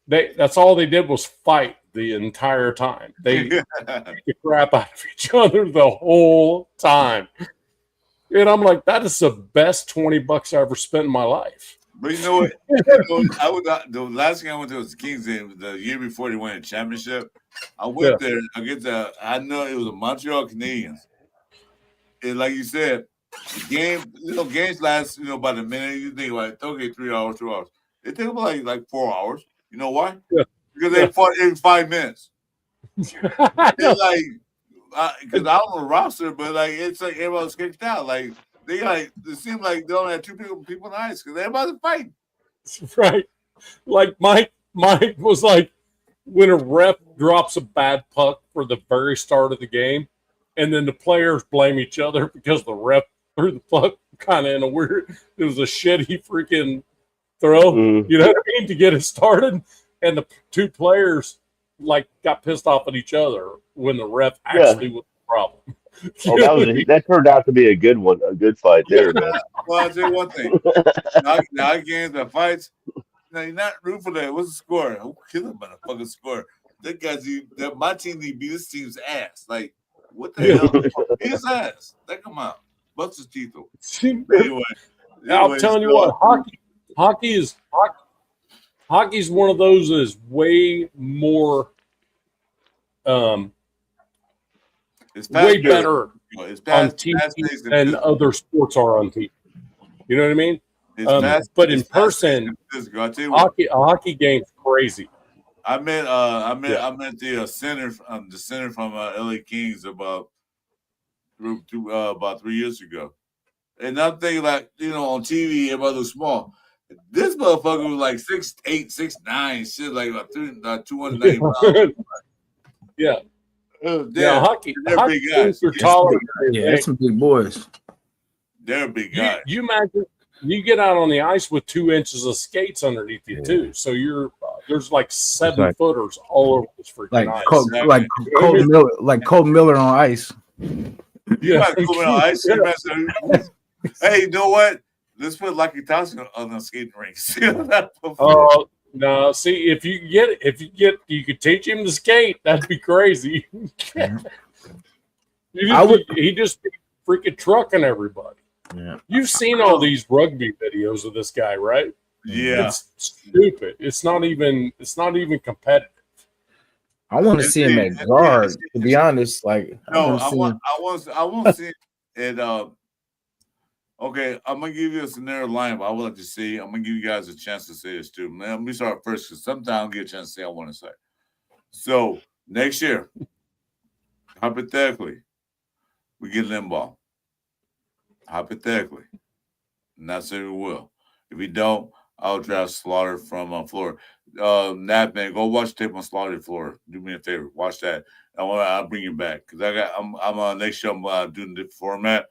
that's all they did was fight the entire time. They beat the crap out of each other the whole time. And I'm like, that is the best $20 I ever spent in my life. But you know what? The last game I went to was the Kings game. The year before they won a championship, I went there against I know it was the Montreal Canadiens. And like you said, the games last about a minute. You think like, okay, 3 hours, 2 hours. It took about like 4 hours. You know why? Yeah. Because they fought every 5 minutes. It's like because I don't know the roster, but like it's like everybody's kicked out. Like it seemed like they only had two people in the ice because everybody's fighting. Right. Like Mike was like, when a ref drops a bad puck for the very start of the game, and then the players blame each other because the ref threw the puck kind of in a weird. It was a shitty freaking throw. You know what I mean? To get it started. And the two players like got pissed off at each other when the ref actually was the problem. That turned out to be a good one, a good fight there. Well, I'll tell you one thing. Now games, the fights, you're not rooting for that. What's the score? Who kill him by the fucking score? That guy's my team need to beat this team's ass. Like, what the hell? His ass. That come out. Bust his teeth open. Anyway, I'm telling you what, hockey's one of those that is way more, it's way better It's on fast, TV fast-paced and than physical. other sports are on TV. You know what I mean? It's fast, But in it's fast-paced person, and physical. I tell you what, a hockey game's crazy. I met Yeah. the center from LA Kings about 3 years ago. And I'm thinking, like, on TV, everybody looks small. This motherfucker was like 6'8", 6'9", shit, like about 290 pounds. Yeah. Oh, Yeah, damn. They're hockey big guys. teams are taller. Yeah, that's some big boys. They're big guys. You imagine you get out on the ice with 2 inches of skates underneath you too, so there's like 7-footers all over this freaking Like ice. Exactly. Cold Miller on ice. You might come on ice. You might say, hey, you know what? Let's put Lucky Thompson on the skating rinks. Oh no! See, if you could teach him to skate, that'd be crazy. He just be freaking trucking everybody. Yeah. You've seen all these rugby videos of this guy, right? Yeah. It's stupid. It's not even competitive. I want to see him at guard. To be honest, like No, I want to see it. Okay, I'm gonna give you a scenario line, but I would like to see. I'm gonna give you guys a chance to say this too. Let me start first, because sometimes I don't get a chance to say I want to say. So next year, hypothetically, we get Limbaugh. Hypothetically, not saying we will. If we don't, I'll draft Slaughter from Florida. Nat, man, go watch tape on Slaughter Florida. Do me a favor, watch that. I'll bring you back, because I'm next show. I'm doing the format.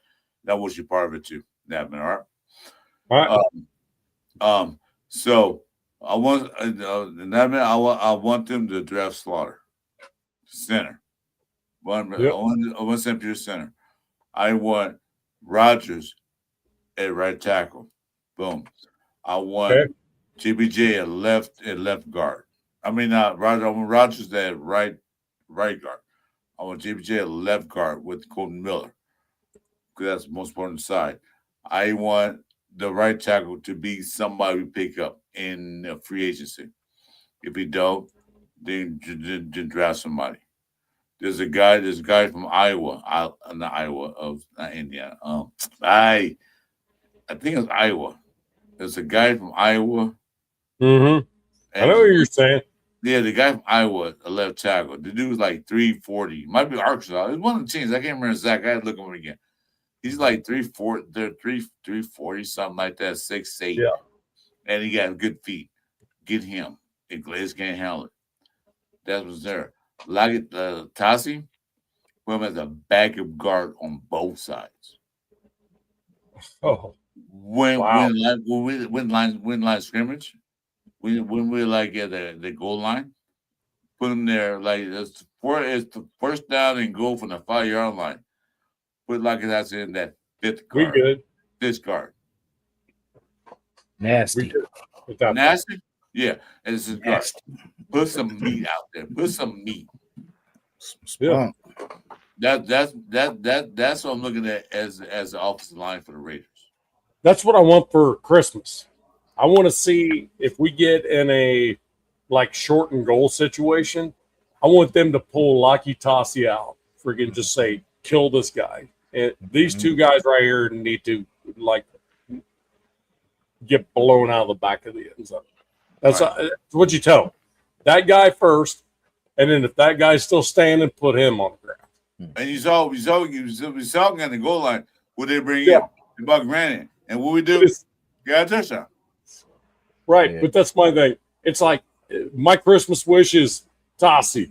That was your part of it too, Nat, man. All right. All right. So I want I want them to draft Slaughter center. I want St. Peter center. I want Rogers at right tackle. Boom. I want JBJ at left guard. I mean, Roger. I want Rogers at right guard. I want JBJ at left guard with Colton Miller, because that's the most important side. I want the right tackle to be somebody we pick up in free agency. If we don't, then draft somebody. There's a guy from Iowa, not Indiana. I think it's Iowa. There's a guy from Iowa. Mm-hmm. I know what you're saying. Yeah, the guy from Iowa, a left tackle. The dude was like 340. Might be Arkansas. It's one of the teams. I can't remember exactly. I had to look him again. He's like 340, something like that, 6'8". Yeah. And he got good feet. Get him. And Glaze can't handle it. That was there. Like Tassi, put him as a backup guard on both sides. Oh. When line scrimmage, when we're like at the goal line, put him there like it's the first down and goal from the 5-yard line. Put like that's in that fifth guard. We good. This guard. Nasty. Nasty? Yeah. And it's his guard. Put some meat out there. Put some meat. Yeah. That's what I'm looking at as the offensive line for the Raiders. That's what I want for Christmas. I want to see if we get in a like short and goal situation. I want them to pull Lucky Tassi out. Freaking just say, kill this guy. And these two guys right here need to like get blown out of the back of the end zone. That's what you tell them. That guy first, and then if that guy's still standing, put him on the ground. And we saw on the goal line what they bring in about Granite, and what we do, got a touchdown. Right, but that's my thing. It's like my Christmas wish is Tassi.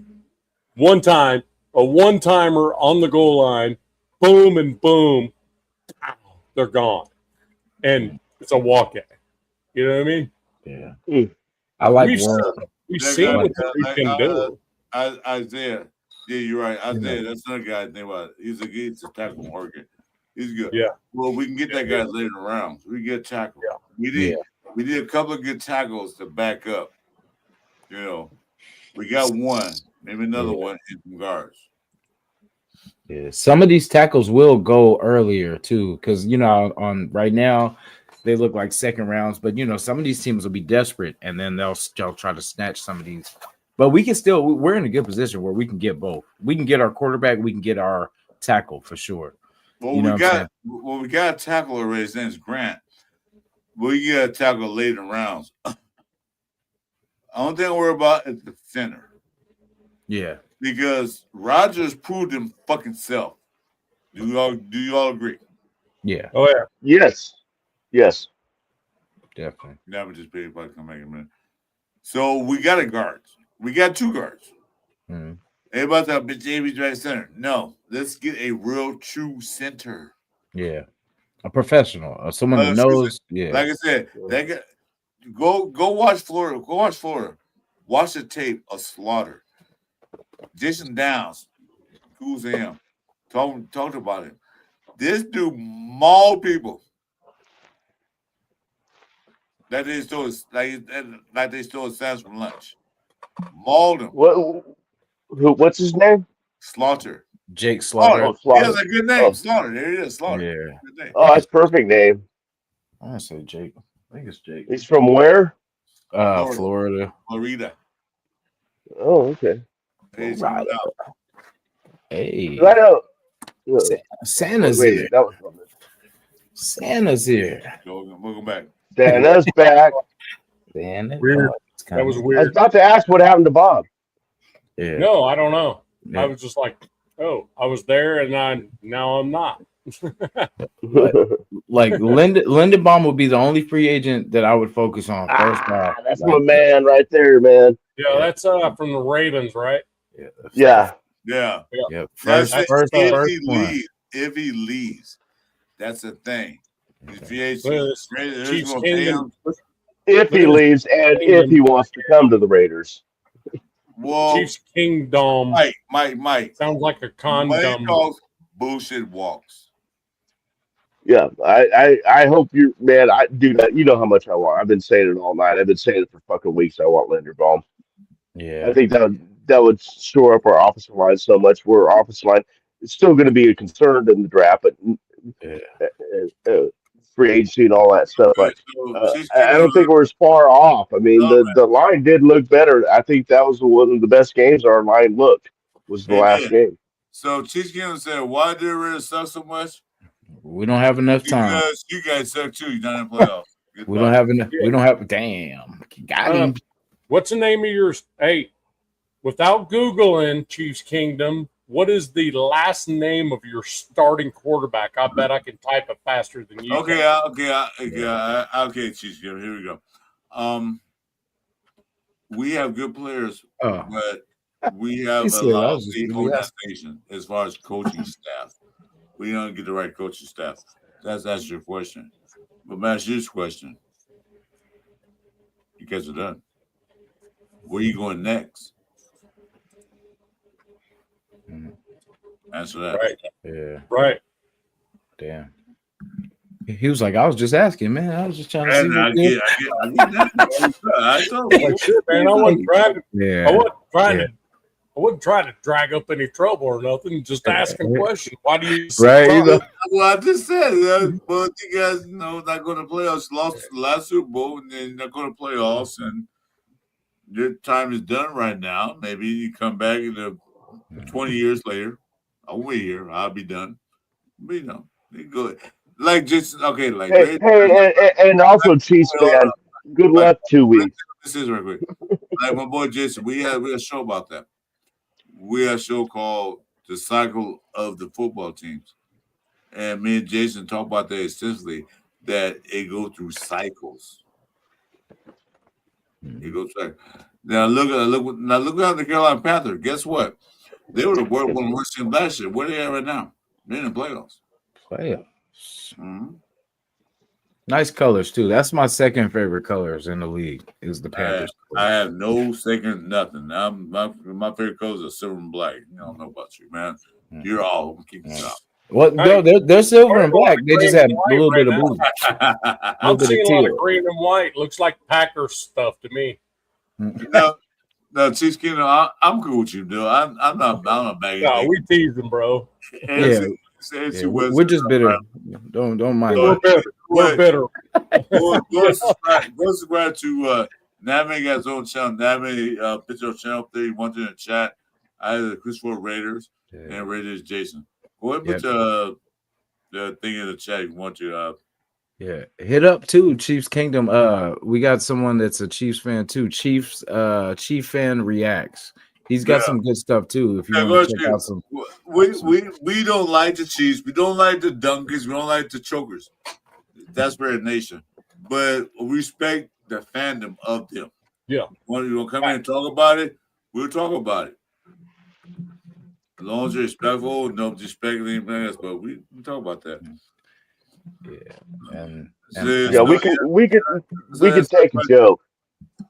One time, a one-timer on the goal line, boom and boom, they're gone. And it's a walk-in. You know what I mean? Yeah. I like we've seen what we can do. Isaiah. Yeah, you're right. Isaiah, that's another guy I think about. He's a tackle market. He's good. Yeah. Well, we can get that guy later rounds. We get tackle. Yeah. We did a couple of good tackles to back up. You know, we got one, maybe another one in some guards. Yeah, some of these tackles will go earlier too, because on right now they look like second rounds. But some of these teams will be desperate, and then they'll try to snatch some of these. But we're in a good position where we can get both. We can get our quarterback, we can get our tackle for sure. Well, we got a tackle already. His name's Grant. We got a tackle late in rounds. The only thing I worry about is the center. Yeah. Because Rodgers proved him fucking self. Do you all agree? Yeah. Oh yeah. Yes. Definitely. That would just be if I come back in a minute. So we got a guard. We got two guards. Mm-hmm. Everybody's talking about JB's right center. No, let's get a real true center. Yeah. A professional, someone that knows. Yeah. Like I said, go watch Florida. Go watch Florida. Watch the tape of Slaughter. Jason Downs. Who's him? Talked about it. This dude mauled people. That they stole like they stole Sam's from lunch. Mauled him. What's his name? Slaughter. Jake Slaughter. Oh, Slaughter. He has a good name. Oh. Slaughter. There it is. Slaughter. Yeah. Good name. Oh, that's perfect name. I want to say Jake. I think it's Jake. He's from where? Florida. Florida. Oh, okay. Right. Hey. Right out. Santa's Wait, here. that was from it. Santa's here. Welcome back. Santa's back. Santa. Weird. That was I was weird. about to ask what happened to Bob. Yeah. No, I don't know. Yeah. I was just like, oh, I was there, and now I'm not. Like Lindenbaum would be the only free agent that I would focus on first. That's my man right there, man. Yeah, that's from the Ravens, right? Yeah. Yeah. Yeah. First First if he leaves, that's the thing. If Chiefs Kingdom. If he leaves and if he wants to come to the Raiders. Well, Chiefs Kingdom. Mike. Sounds like a condom. Bullshit walks. Yeah, I hope you, man. I do that. You know how much I want. I've been saying it all night. I've been saying it for fucking weeks. I want Linderbaum. Yeah. I think that would shore up our offensive line so much. Where our offensive line is still going to be a concern in the draft, but free agency and all that stuff. But I don't think we're as far off. I mean, the line did look better. I think that was one of the best games our line looked. Was the last game. So Chiefs Kingdom said, "Why did it suck so much? We don't have enough time. Because you guys suck too. You're not in playoffs. We don't have enough. We don't have. Damn. Got him. What's the name of yours? Hey, without Googling Chiefs Kingdom, what is the last name of your starting quarterback? I bet I can type it faster than you. Okay, Chiefs Kingdom. Here we go. We have good players, but we have a lousy organization as far as coaching staff. We don't get the right coaching staff. That's your question. But that's your question. You guys are done. Where are you going next? Answer that. Right. Yeah. Right. Damn. He was like, I was just asking, man. I was just trying to see. I get that. I told you. Like, shit, man, I wasn't trying to. Yeah. I wasn't trying to drag up any trouble or nothing. Just asking questions. Why do you? Right. Well, I just said, but you guys know not going to playoffs. Lost the last Super Bowl, and then not going to playoffs, and your time is done right now. Maybe you come back in 20 years later. I'll wait here. I'll be done. But you go like just okay. Like and also Chiefs fan. Good luck 2 weeks. This is right quick. Like my boy Jason, we had a show about that. We had a show called The Cycle of the Football Teams. And me and Jason talk about that extensively, that it goes through cycles. It goes through. Now look at the Carolina Panthers. Guess what? They were one of the worst teams last year. Where are they at right now? They're in the playoffs. Mm-hmm. Nice colors too. That's my second favorite colors in the league. Is the Panthers. I have no second nothing. My favorite colors are silver and black. I don't know about you, man. You're all keeping it up. Well, no, they're silver and black. They just have a little bit of blue. I'm seeing a lot of green and white. Looks like Packers stuff to me. No, Chiefs Kingdom, I'm cool with you, dude. I'm not bagging. No, we teasing, bro. NFC AFC Yeah, West. we're just bitter. Don't mind. We're bitter. We're bitter. Go subscribe to Name got his own channel. Name picture channel 31 in the chat. I have the Christopher Raiders and Raiders Jason. Go ahead and put the thing in the chat if you want to. Yeah, hit up too, Chiefs Kingdom. We got someone that's a Chiefs fan too. Chief fan reacts. He's got some good stuff too. If you want to check out some, we don't like the Chiefs. We don't like the Donkeys. We don't like the Chokers. That's Red Nation, but we respect the fandom of them. Yeah, When you come in and talk about it, we'll talk about it. As long as you're respectful, no disrespect anything else, but we talk about that. Yeah, we can take a joke.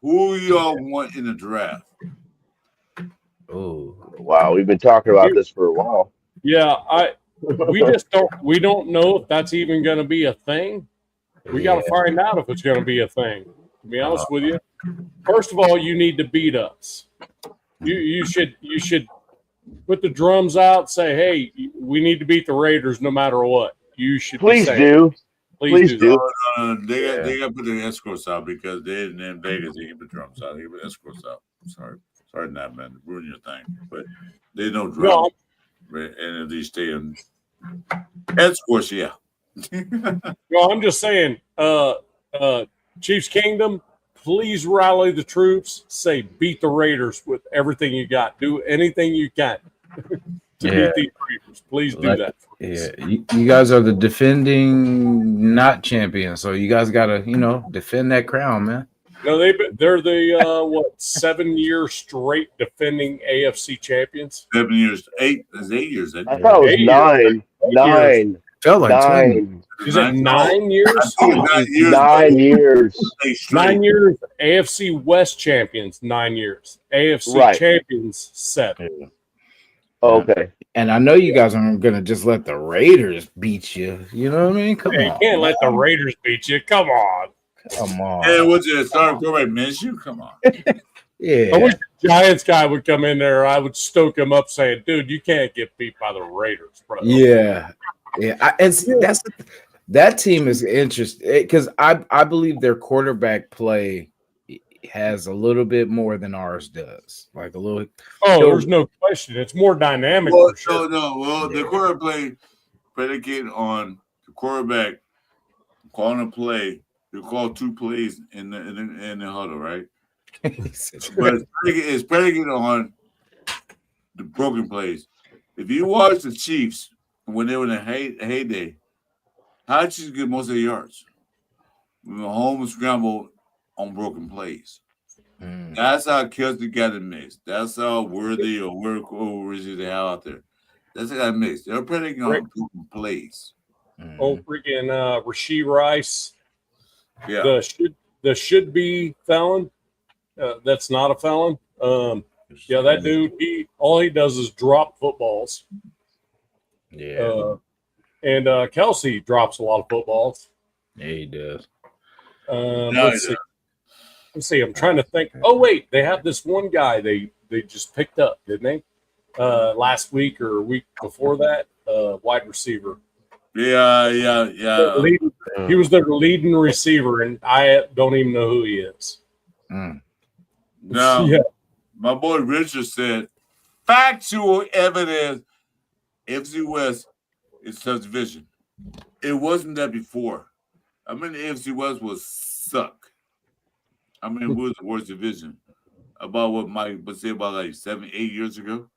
Who y'all want in the draft? Oh wow, we've been talking about this for a while. Yeah, we don't know if that's even going to be a thing. We got to find out if it's going to be a thing. To be honest with you, first of all, you need to beat us. You should put the drums out. Say, hey, we need to beat the Raiders no matter what. You should please say, do. Please do. They got to put the escorts out because they didn't in Vegas. They can put drums out. They can put escorts out. Sorry, not man, ruin your thing. But they know drums. And these stadiums, escorts, yeah. No, I'm just saying, Chiefs Kingdom, please rally the troops. Say, beat the Raiders with everything you got. Do anything you can to beat these Raiders. Please do that. Yeah, you guys are the defending not champions, so you guys got to, defend that crown, man. No, they're the 7 year straight defending AFC champions. 7 years, 8 years. I thought it was 9. Felt like 9. Is it 9 years? 9 years. 9 years. 9 years. AFC West champions, 9 years. AFC champions, 7. Okay. And I know you guys aren't going to just let the Raiders beat you. You know what I mean? Come on. You can't let the Raiders beat you. Come on. Hey, what's it? Starting quarterback Minshew? Come on. Yeah. I wish the Giants guy would come in there. I would stoke him up saying, dude, you can't get beat by the Raiders, bro. Yeah. Yeah. That team is interesting because I believe their quarterback play has a little bit more than ours does. Like a little. Oh, there's no question. It's more dynamic. Well, for sure. The quarterback play predicated on the quarterback calling a play. You call 2 plays in the huddle, right? But it's predicated on the broken plays. If you watch the Chiefs when they were in a heyday, how did you get most of the yards? Mahomes scrambled on broken plays. That's how Kelsey got it mixed. That's how Worthy or Worthy they have out there. That's how it got mixed. They're predicating on broken plays. Oh, freaking Rashee Rice. Yeah. The should be felon. That's not a felon. That dude, all he does is drop footballs. Yeah. And Kelsey drops a lot of footballs. Yeah, he does. Let's see. I'm trying to think. Oh, wait. They have this one guy they just picked up, didn't they? Last week or a week before that, wide receiver. Yeah. He was their leading receiver, and I don't even know who he is. Now, my boy Richard said, factual evidence, AFC West is tough division. It wasn't that before. I mean, the AFC West was suck. I mean, it was the worst division. About what Mike would say about like 7, 8 years ago.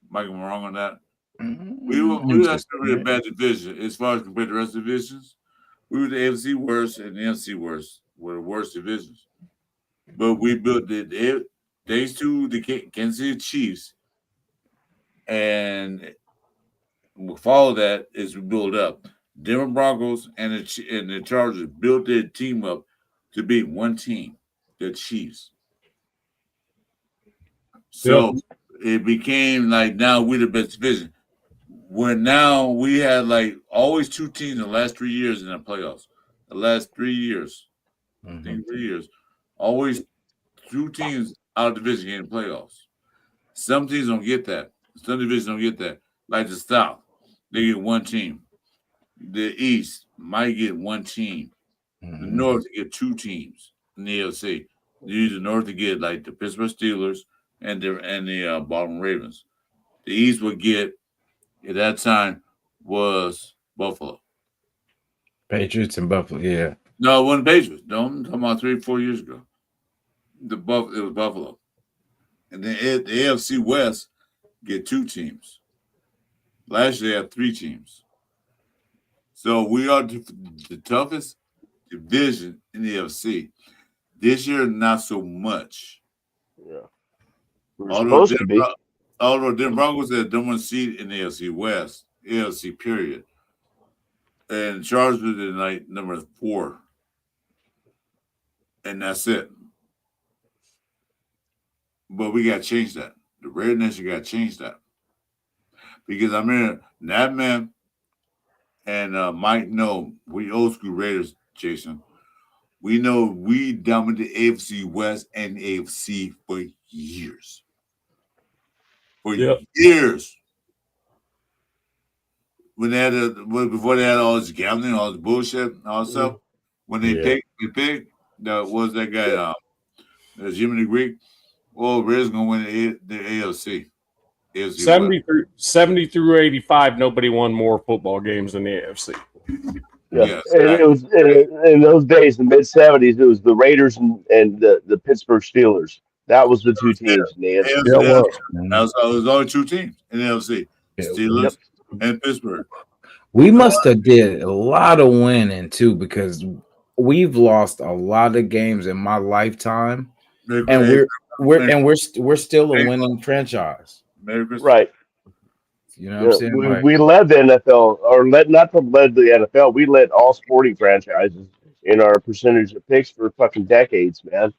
Mike, am I wrong on that? We were actually a bad division as far as compared to the rest of the divisions. We were the AFC worst and the NFC worst were the worst divisions. But we built it thanks to the Kansas City Chiefs, and we follow that as we build up. Denver Broncos and the Chargers built their team up to beat one team, the Chiefs. So it became like now we're the best division. Where now we had like always 2 teams in the last 3 years in the playoffs. The last 3 years. I think 3 years. Always 2 teams out of division getting playoffs. Some teams don't get that. Some divisions don't get that. Like the South. they get one team. The East might get one team. The Mhm. North get two teams in the AFC. You use the North to get like the Pittsburgh Steelers and the Baltimore Ravens. The East would get at that time was Buffalo. Patriots and Buffalo. Yeah. No, it wasn't Patriots. No, I'm talking about 3 or 4 years ago. It was Buffalo, and then the AFC West get two teams. Last year they had three teams. So we are the toughest division in the AFC. This year, not so much. Yeah. We're Although supposed to be. Denver Broncos had the number one seed in the AFC West, AFC period, and Chargers are like number 4, and that's it. But we got to change that. The Raider Nation got to change that because I mean that man and Mike know we old school Raiders, Jason. We know we dominated the AFC West and AFC for years. For years. When they had before they had all this gambling, all this bullshit, all this stuff. When they picked what was that guy? Jimmy the Greek. Well, Raiders gonna win the AFC. 70 through 85, nobody won more football games than the AFC. Yeah. Yes, And it was in those days, the mid-'70s, it was the Raiders and the Pittsburgh Steelers. That was the two teams in the AFC. That was only two teams in the AFC: Steelers and Pittsburgh. We must have did a lot of winning too, because we've lost a lot of games in my lifetime, and we're still a winning franchise. Right. You know what I'm saying? We led the NFL, or led the NFL. We led all sporting franchises in our percentage of picks for fucking decades, man.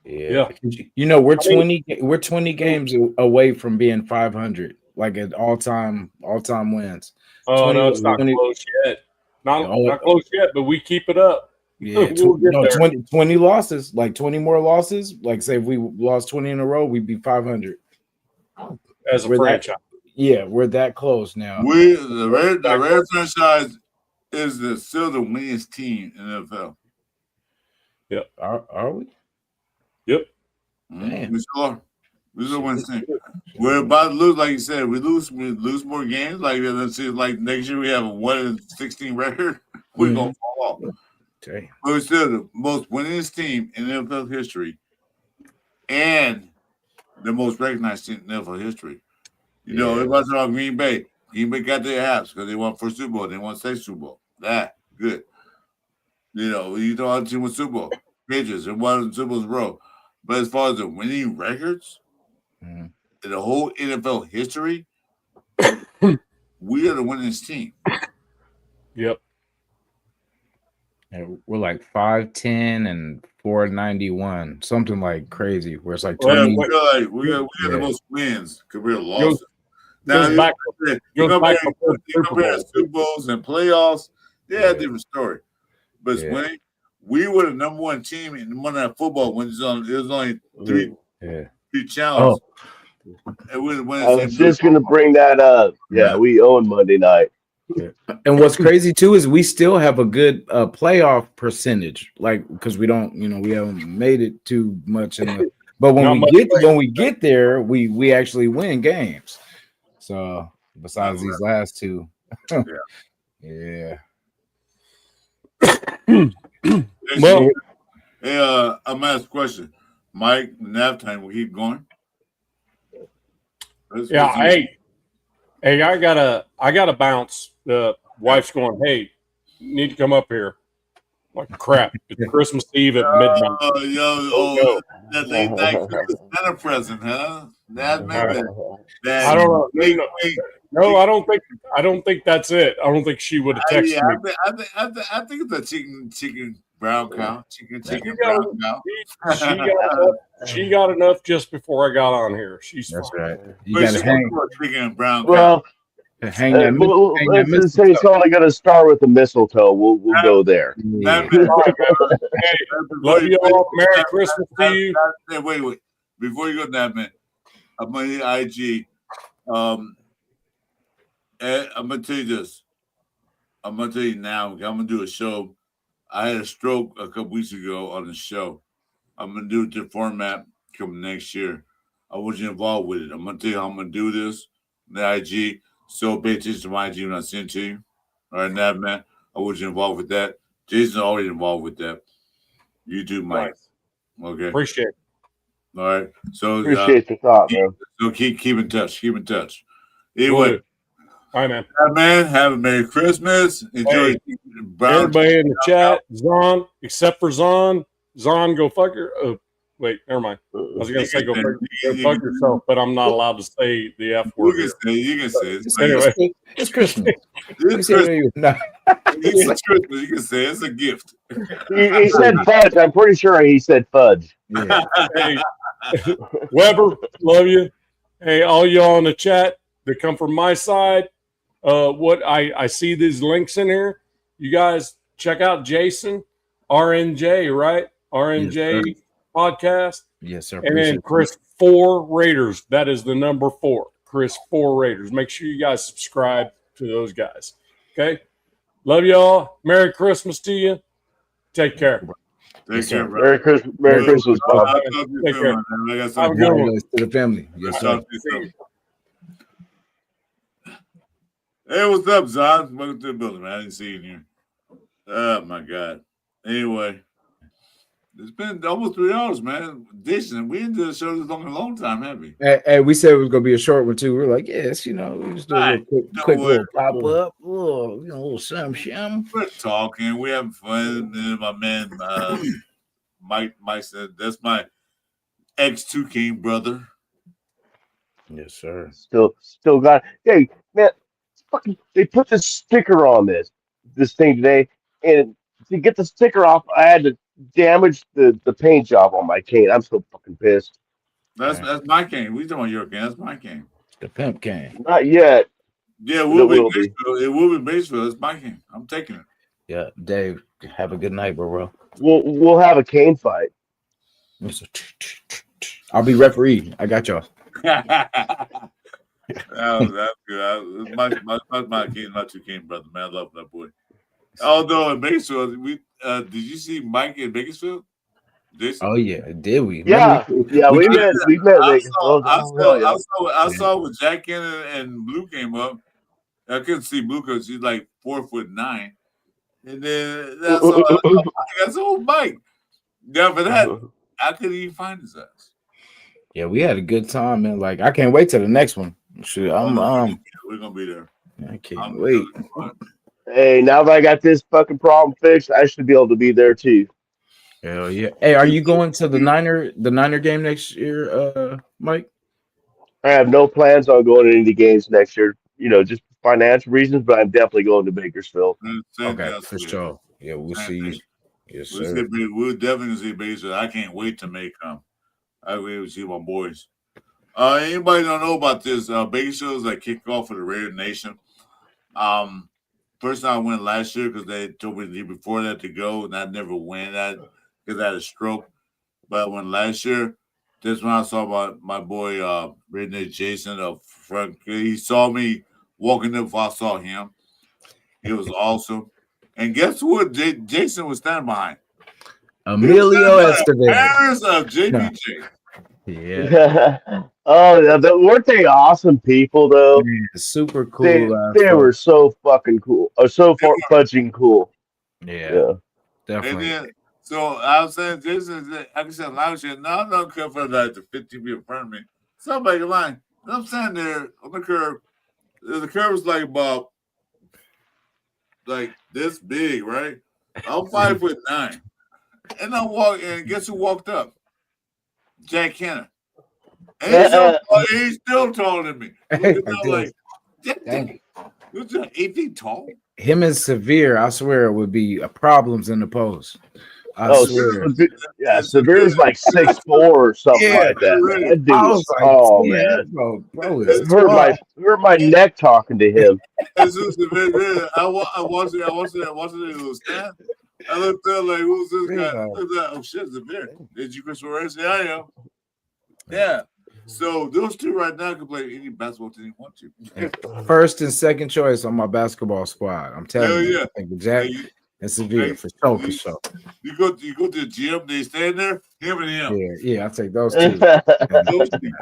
Yeah. You know, we're 20 games away from being 500, like at all-time wins. Oh, no, it's not close yet. Not close yet, but we keep it up. Yeah, 20 losses, like 20 more losses. Like, say if we lost 20 in a row, we'd be 500 as a franchise. We're that close now. The Raider franchise is still the winningest team in the NFL. Yep. Are we? Yep. Damn. We still are. We still win team. We're about to lose, like you said. We lose more games. Like let's see, like next year we have a 1-16 record. We're gonna fall off. Okay. But we're still the most winningest team in NFL history, and the most recognized team in NFL history. You know, everybody's talking about Green Bay. Green Bay got their hats because they won first Super Bowl. They won second Super Bowl. That good. You know, you talk about the team with Super Bowl. Patriots and won Super Bowls in a row. But as far as the winning records in the whole NFL history, we are the winningest team. Yep. And we're like 5'10" and 491, something like crazy. Where it's like 20. We got the most wins compared to losses. Now you compare Super Bowls and playoffs, a different story. But winning, we were the number one team in Monday Night Football when it was only three challenges. I was just going to bring that up. Yeah, we own Monday night. And what's crazy too is we still have a good playoff percentage, like because we don't, we haven't made it too much but when we get there, we actually win games. So besides these last two, yeah. Well, I'm gonna ask a question. Mike, nap time will keep going. Hey, I gotta bounce. The wife's going, hey, you need to come up here. Like crap. It's Christmas Eve at midnight. That's not a present, huh? I don't know. No, I don't think that's it. I don't think she would have texted me. I think it's a chicken brown cow. Chicken brown cow. She got enough just before I got on here. That's fine. Right. You got to hang chicken brown cow. Well, let's just say it's only going to start with the mistletoe. We'll go there. Hey, love you all. Merry Christmas to you. Wait. Before you go, that man, I'm on the IG. I'm gonna tell you this. I'm gonna tell you now. I'm gonna do a show. I had a stroke a couple weeks ago on the show. I'm gonna do it the format coming next year. I wasn't involved with it. I'm gonna tell you how I'm gonna do this. The IG. So pay attention to my IG when I send it to you. All right, now, man. I wasn't involved with that. Jason's already involved with that. You too, Mike. Nice. Okay. Appreciate it. All right. So Appreciate the thought, man. So keep in touch. Keep in touch. Will Anyway, do. All right, man. man, have a Merry Christmas. Enjoy brown. Everybody in the chat, Zon, except for Zon. Zon, go fuck your. Wait, never mind. I was gonna say go fuck yourself, but I'm not allowed to say the F word. You can say it. Anyway, It's Christmas. It's Christmas. It's Christmas. You can say it's a gift. He said fudge. I'm pretty sure he said fudge. Yeah. hey, Weber, love you. Hey, all y'all in the chat that come from my side, what I see these links in here. You guys check out Jason, RNJ, right? RNJ Yes, podcast. Yes, sir. And then Chris 4 Raiders. That is the number 4. Chris 4 Raiders. Make sure you guys subscribe to those guys. Okay. Love y'all. Merry Christmas to you. Take care. Take care, bro. Merry Christmas, Bob. Take care. Have Have a good one. To the family. Yes, sir. Hey, what's up, Zon? Welcome to the building, man. I didn't see you in here. Oh, my God. Anyway, it's been almost 3 hours, man. Jason, we didn't do the show this long time, have we? Hey, we said it was gonna be a short one too. We were like, yes, we just do a little quick little pop up, little, little some. We're talking. We're having fun. And my man, Mike said, that's my ex-2 King brother. Yes, sir. Still got. Hey, man, fucking. They put this sticker on this thing today, and to get the sticker off, I had to damage the paint job on my cane. I'm so fucking pissed. That's my cane. We talking about your cane. That's my cane. The pimp cane. Not yet. Yeah, it will will be. It will be Batesville. It's my cane. I'm taking it. Yeah, Dave. Have a good night, bro. We'll have a cane fight. I'll be referee. I got y'all. That's good. My king, my 2 King brother, man. I love that boy. Although in Bakersfield, did you see Mike in Bakersfield? Jason? Oh yeah, did we? Yeah, we met. I saw when Jack and Blue came up. I couldn't see Blue because she's like 4'9", and then that's old Mike. Yeah, for that, I couldn't even find his ass. Yeah, we had a good time, man. Like I can't wait till the next one. Shit, we're gonna be there. I can't wait. Hey, now that I got this fucking problem fixed, I should be able to be there too. Hell yeah! Hey, are you going to the Niner game next year, Mike? I have no plans on going to any games next year. Just financial reasons, but I'm definitely going to Bakersfield. Okay, for sure. Yeah, we'll see you. Yes, sir. We're definitely see Bakersfield. I can't wait to make I wait to see my boys. Anybody don't know about this? Bakersfield is like kickoff for the Raider Nation. First time I went last year because they told me the year before that to go, and I never went that because I had a stroke. But I went last year. This when I saw my boy Redneck Jason up front. He saw me walking up. I saw him. It was awesome. And guess what? Jason was standing behind. Emilio Estevez. Parents of JPJ. Yeah. Weren't they awesome people though? Man, super cool. They were so fucking cool. Fudging cool. Yeah, definitely. And then, so I was saying, Jason, I can say loud shit. No, I'm not coming for like the 50 people in front of me. Somebody line. I'm standing there on the curb. The curb was like about like this big, right? I'm 5'9", and I walk. And guess who walked up? Jack Kenner. And he's still taller than me. Like, who's 8 feet tall? Him and Severe, I swear, would be problems in the post. I swear. Severe's like 6'4" or something like that. Really. That dude's tall, man. Bro, hurt my neck talking to him. I watched it stand. I looked up like, who's this guy? Oh shit, Severe. Did you Chris Morris? Yeah, I am. Yeah. So those two right now can play any basketball team they want to. First and second choice on my basketball squad. I'm telling Hell you. yeah. I think Jack Hey, and Severe hey, for sure, for you, sure. you go to the gym, they stand there, him and him. Yeah, I'll take those two. Those two.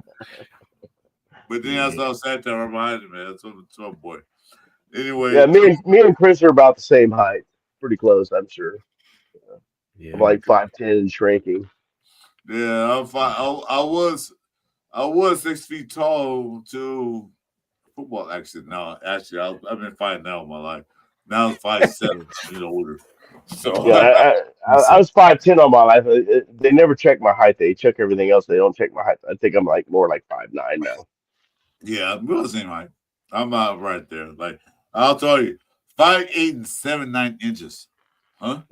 But then I Yeah. saw Santana behind him, man. That's some boy. Anyway, Yeah, me and Chris are about the same height. Pretty close, I'm sure. Yeah, I'm like 5'10" and shrinking. yeah, I'm fine. I was 6 feet tall to football. Actually, no, I've been 5 now in my life. Now I'm 5'7", getting older. So Yeah, I was 5'10" all my life. They never check my height. They check everything else. They don't check my height. I think I'm like more like 5'9" now. yeah, we're the same height. I'm out right there. Like I'll tell you, 5'8" and 7'9" huh?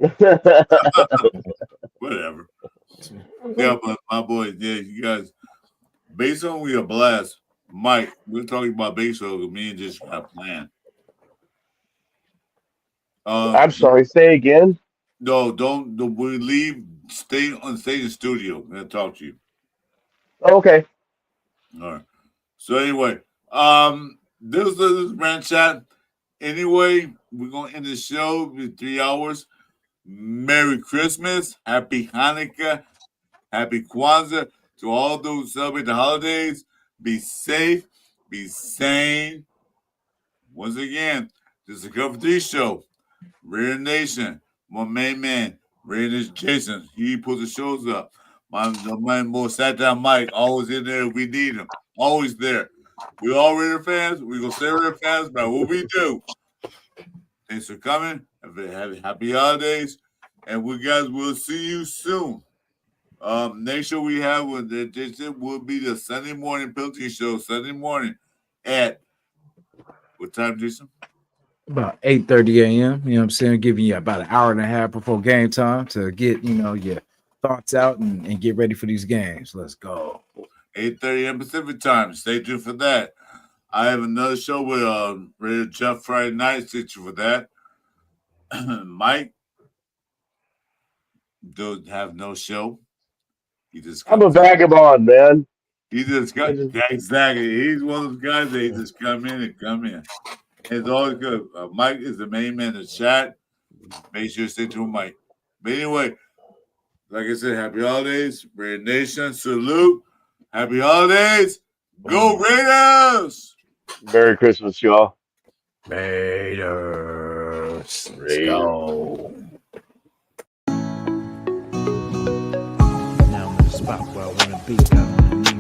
Whatever. Yeah, but my boy, yeah, you guys, based on we a blast, Mike. We're talking about baseball. Me and just got planned. I'm sorry. Say again. No, don't we leave. Stay in the studio. I'm gonna talk to you. Okay. All right. So anyway, this is Rant Chat. Anyway, we're gonna end the show with 3 hours. Merry Christmas, Happy Hanukkah, Happy Kwanzaa to all those who celebrate the holidays. Be safe, be sane. Once again, this is the Cover 3 show. Rare Nation, my main man, Rare Nation Jason. He put the shows up. The man more sat down Mike, always in there if we need him. Always there. We all Raider fans. We gonna stay Raider fans about what we do. Thanks for coming. Have happy holidays. And we guys will see you soon. Next show we have with the Jason will be the Sunday morning penalty show, Sunday morning at what time, Jason? About 8:30 a.m. You know what I'm saying? Giving you about an hour and a half before game time to get, your thoughts out and get ready for these games. Let's go. 8:30 a.m. Pacific time. Stay tuned for that. I have another show with Radio Jeff Friday night. Stay tuned for that. Mike don't have no show. He just I'm a comes. vagabond, man. He just I got just, exactly. He's one of those guys that he just come in and come in. It's always good. Mike is the main man in the chat. Make sure you stay tuned, Mike. But anyway, like I said, happy holidays, Red Nation. Salute. Happy holidays. Go Raiders! Merry Christmas, y'all. Raiders. Let's Raiders. go. Now I'm in the spot where I want to be. Got on the knee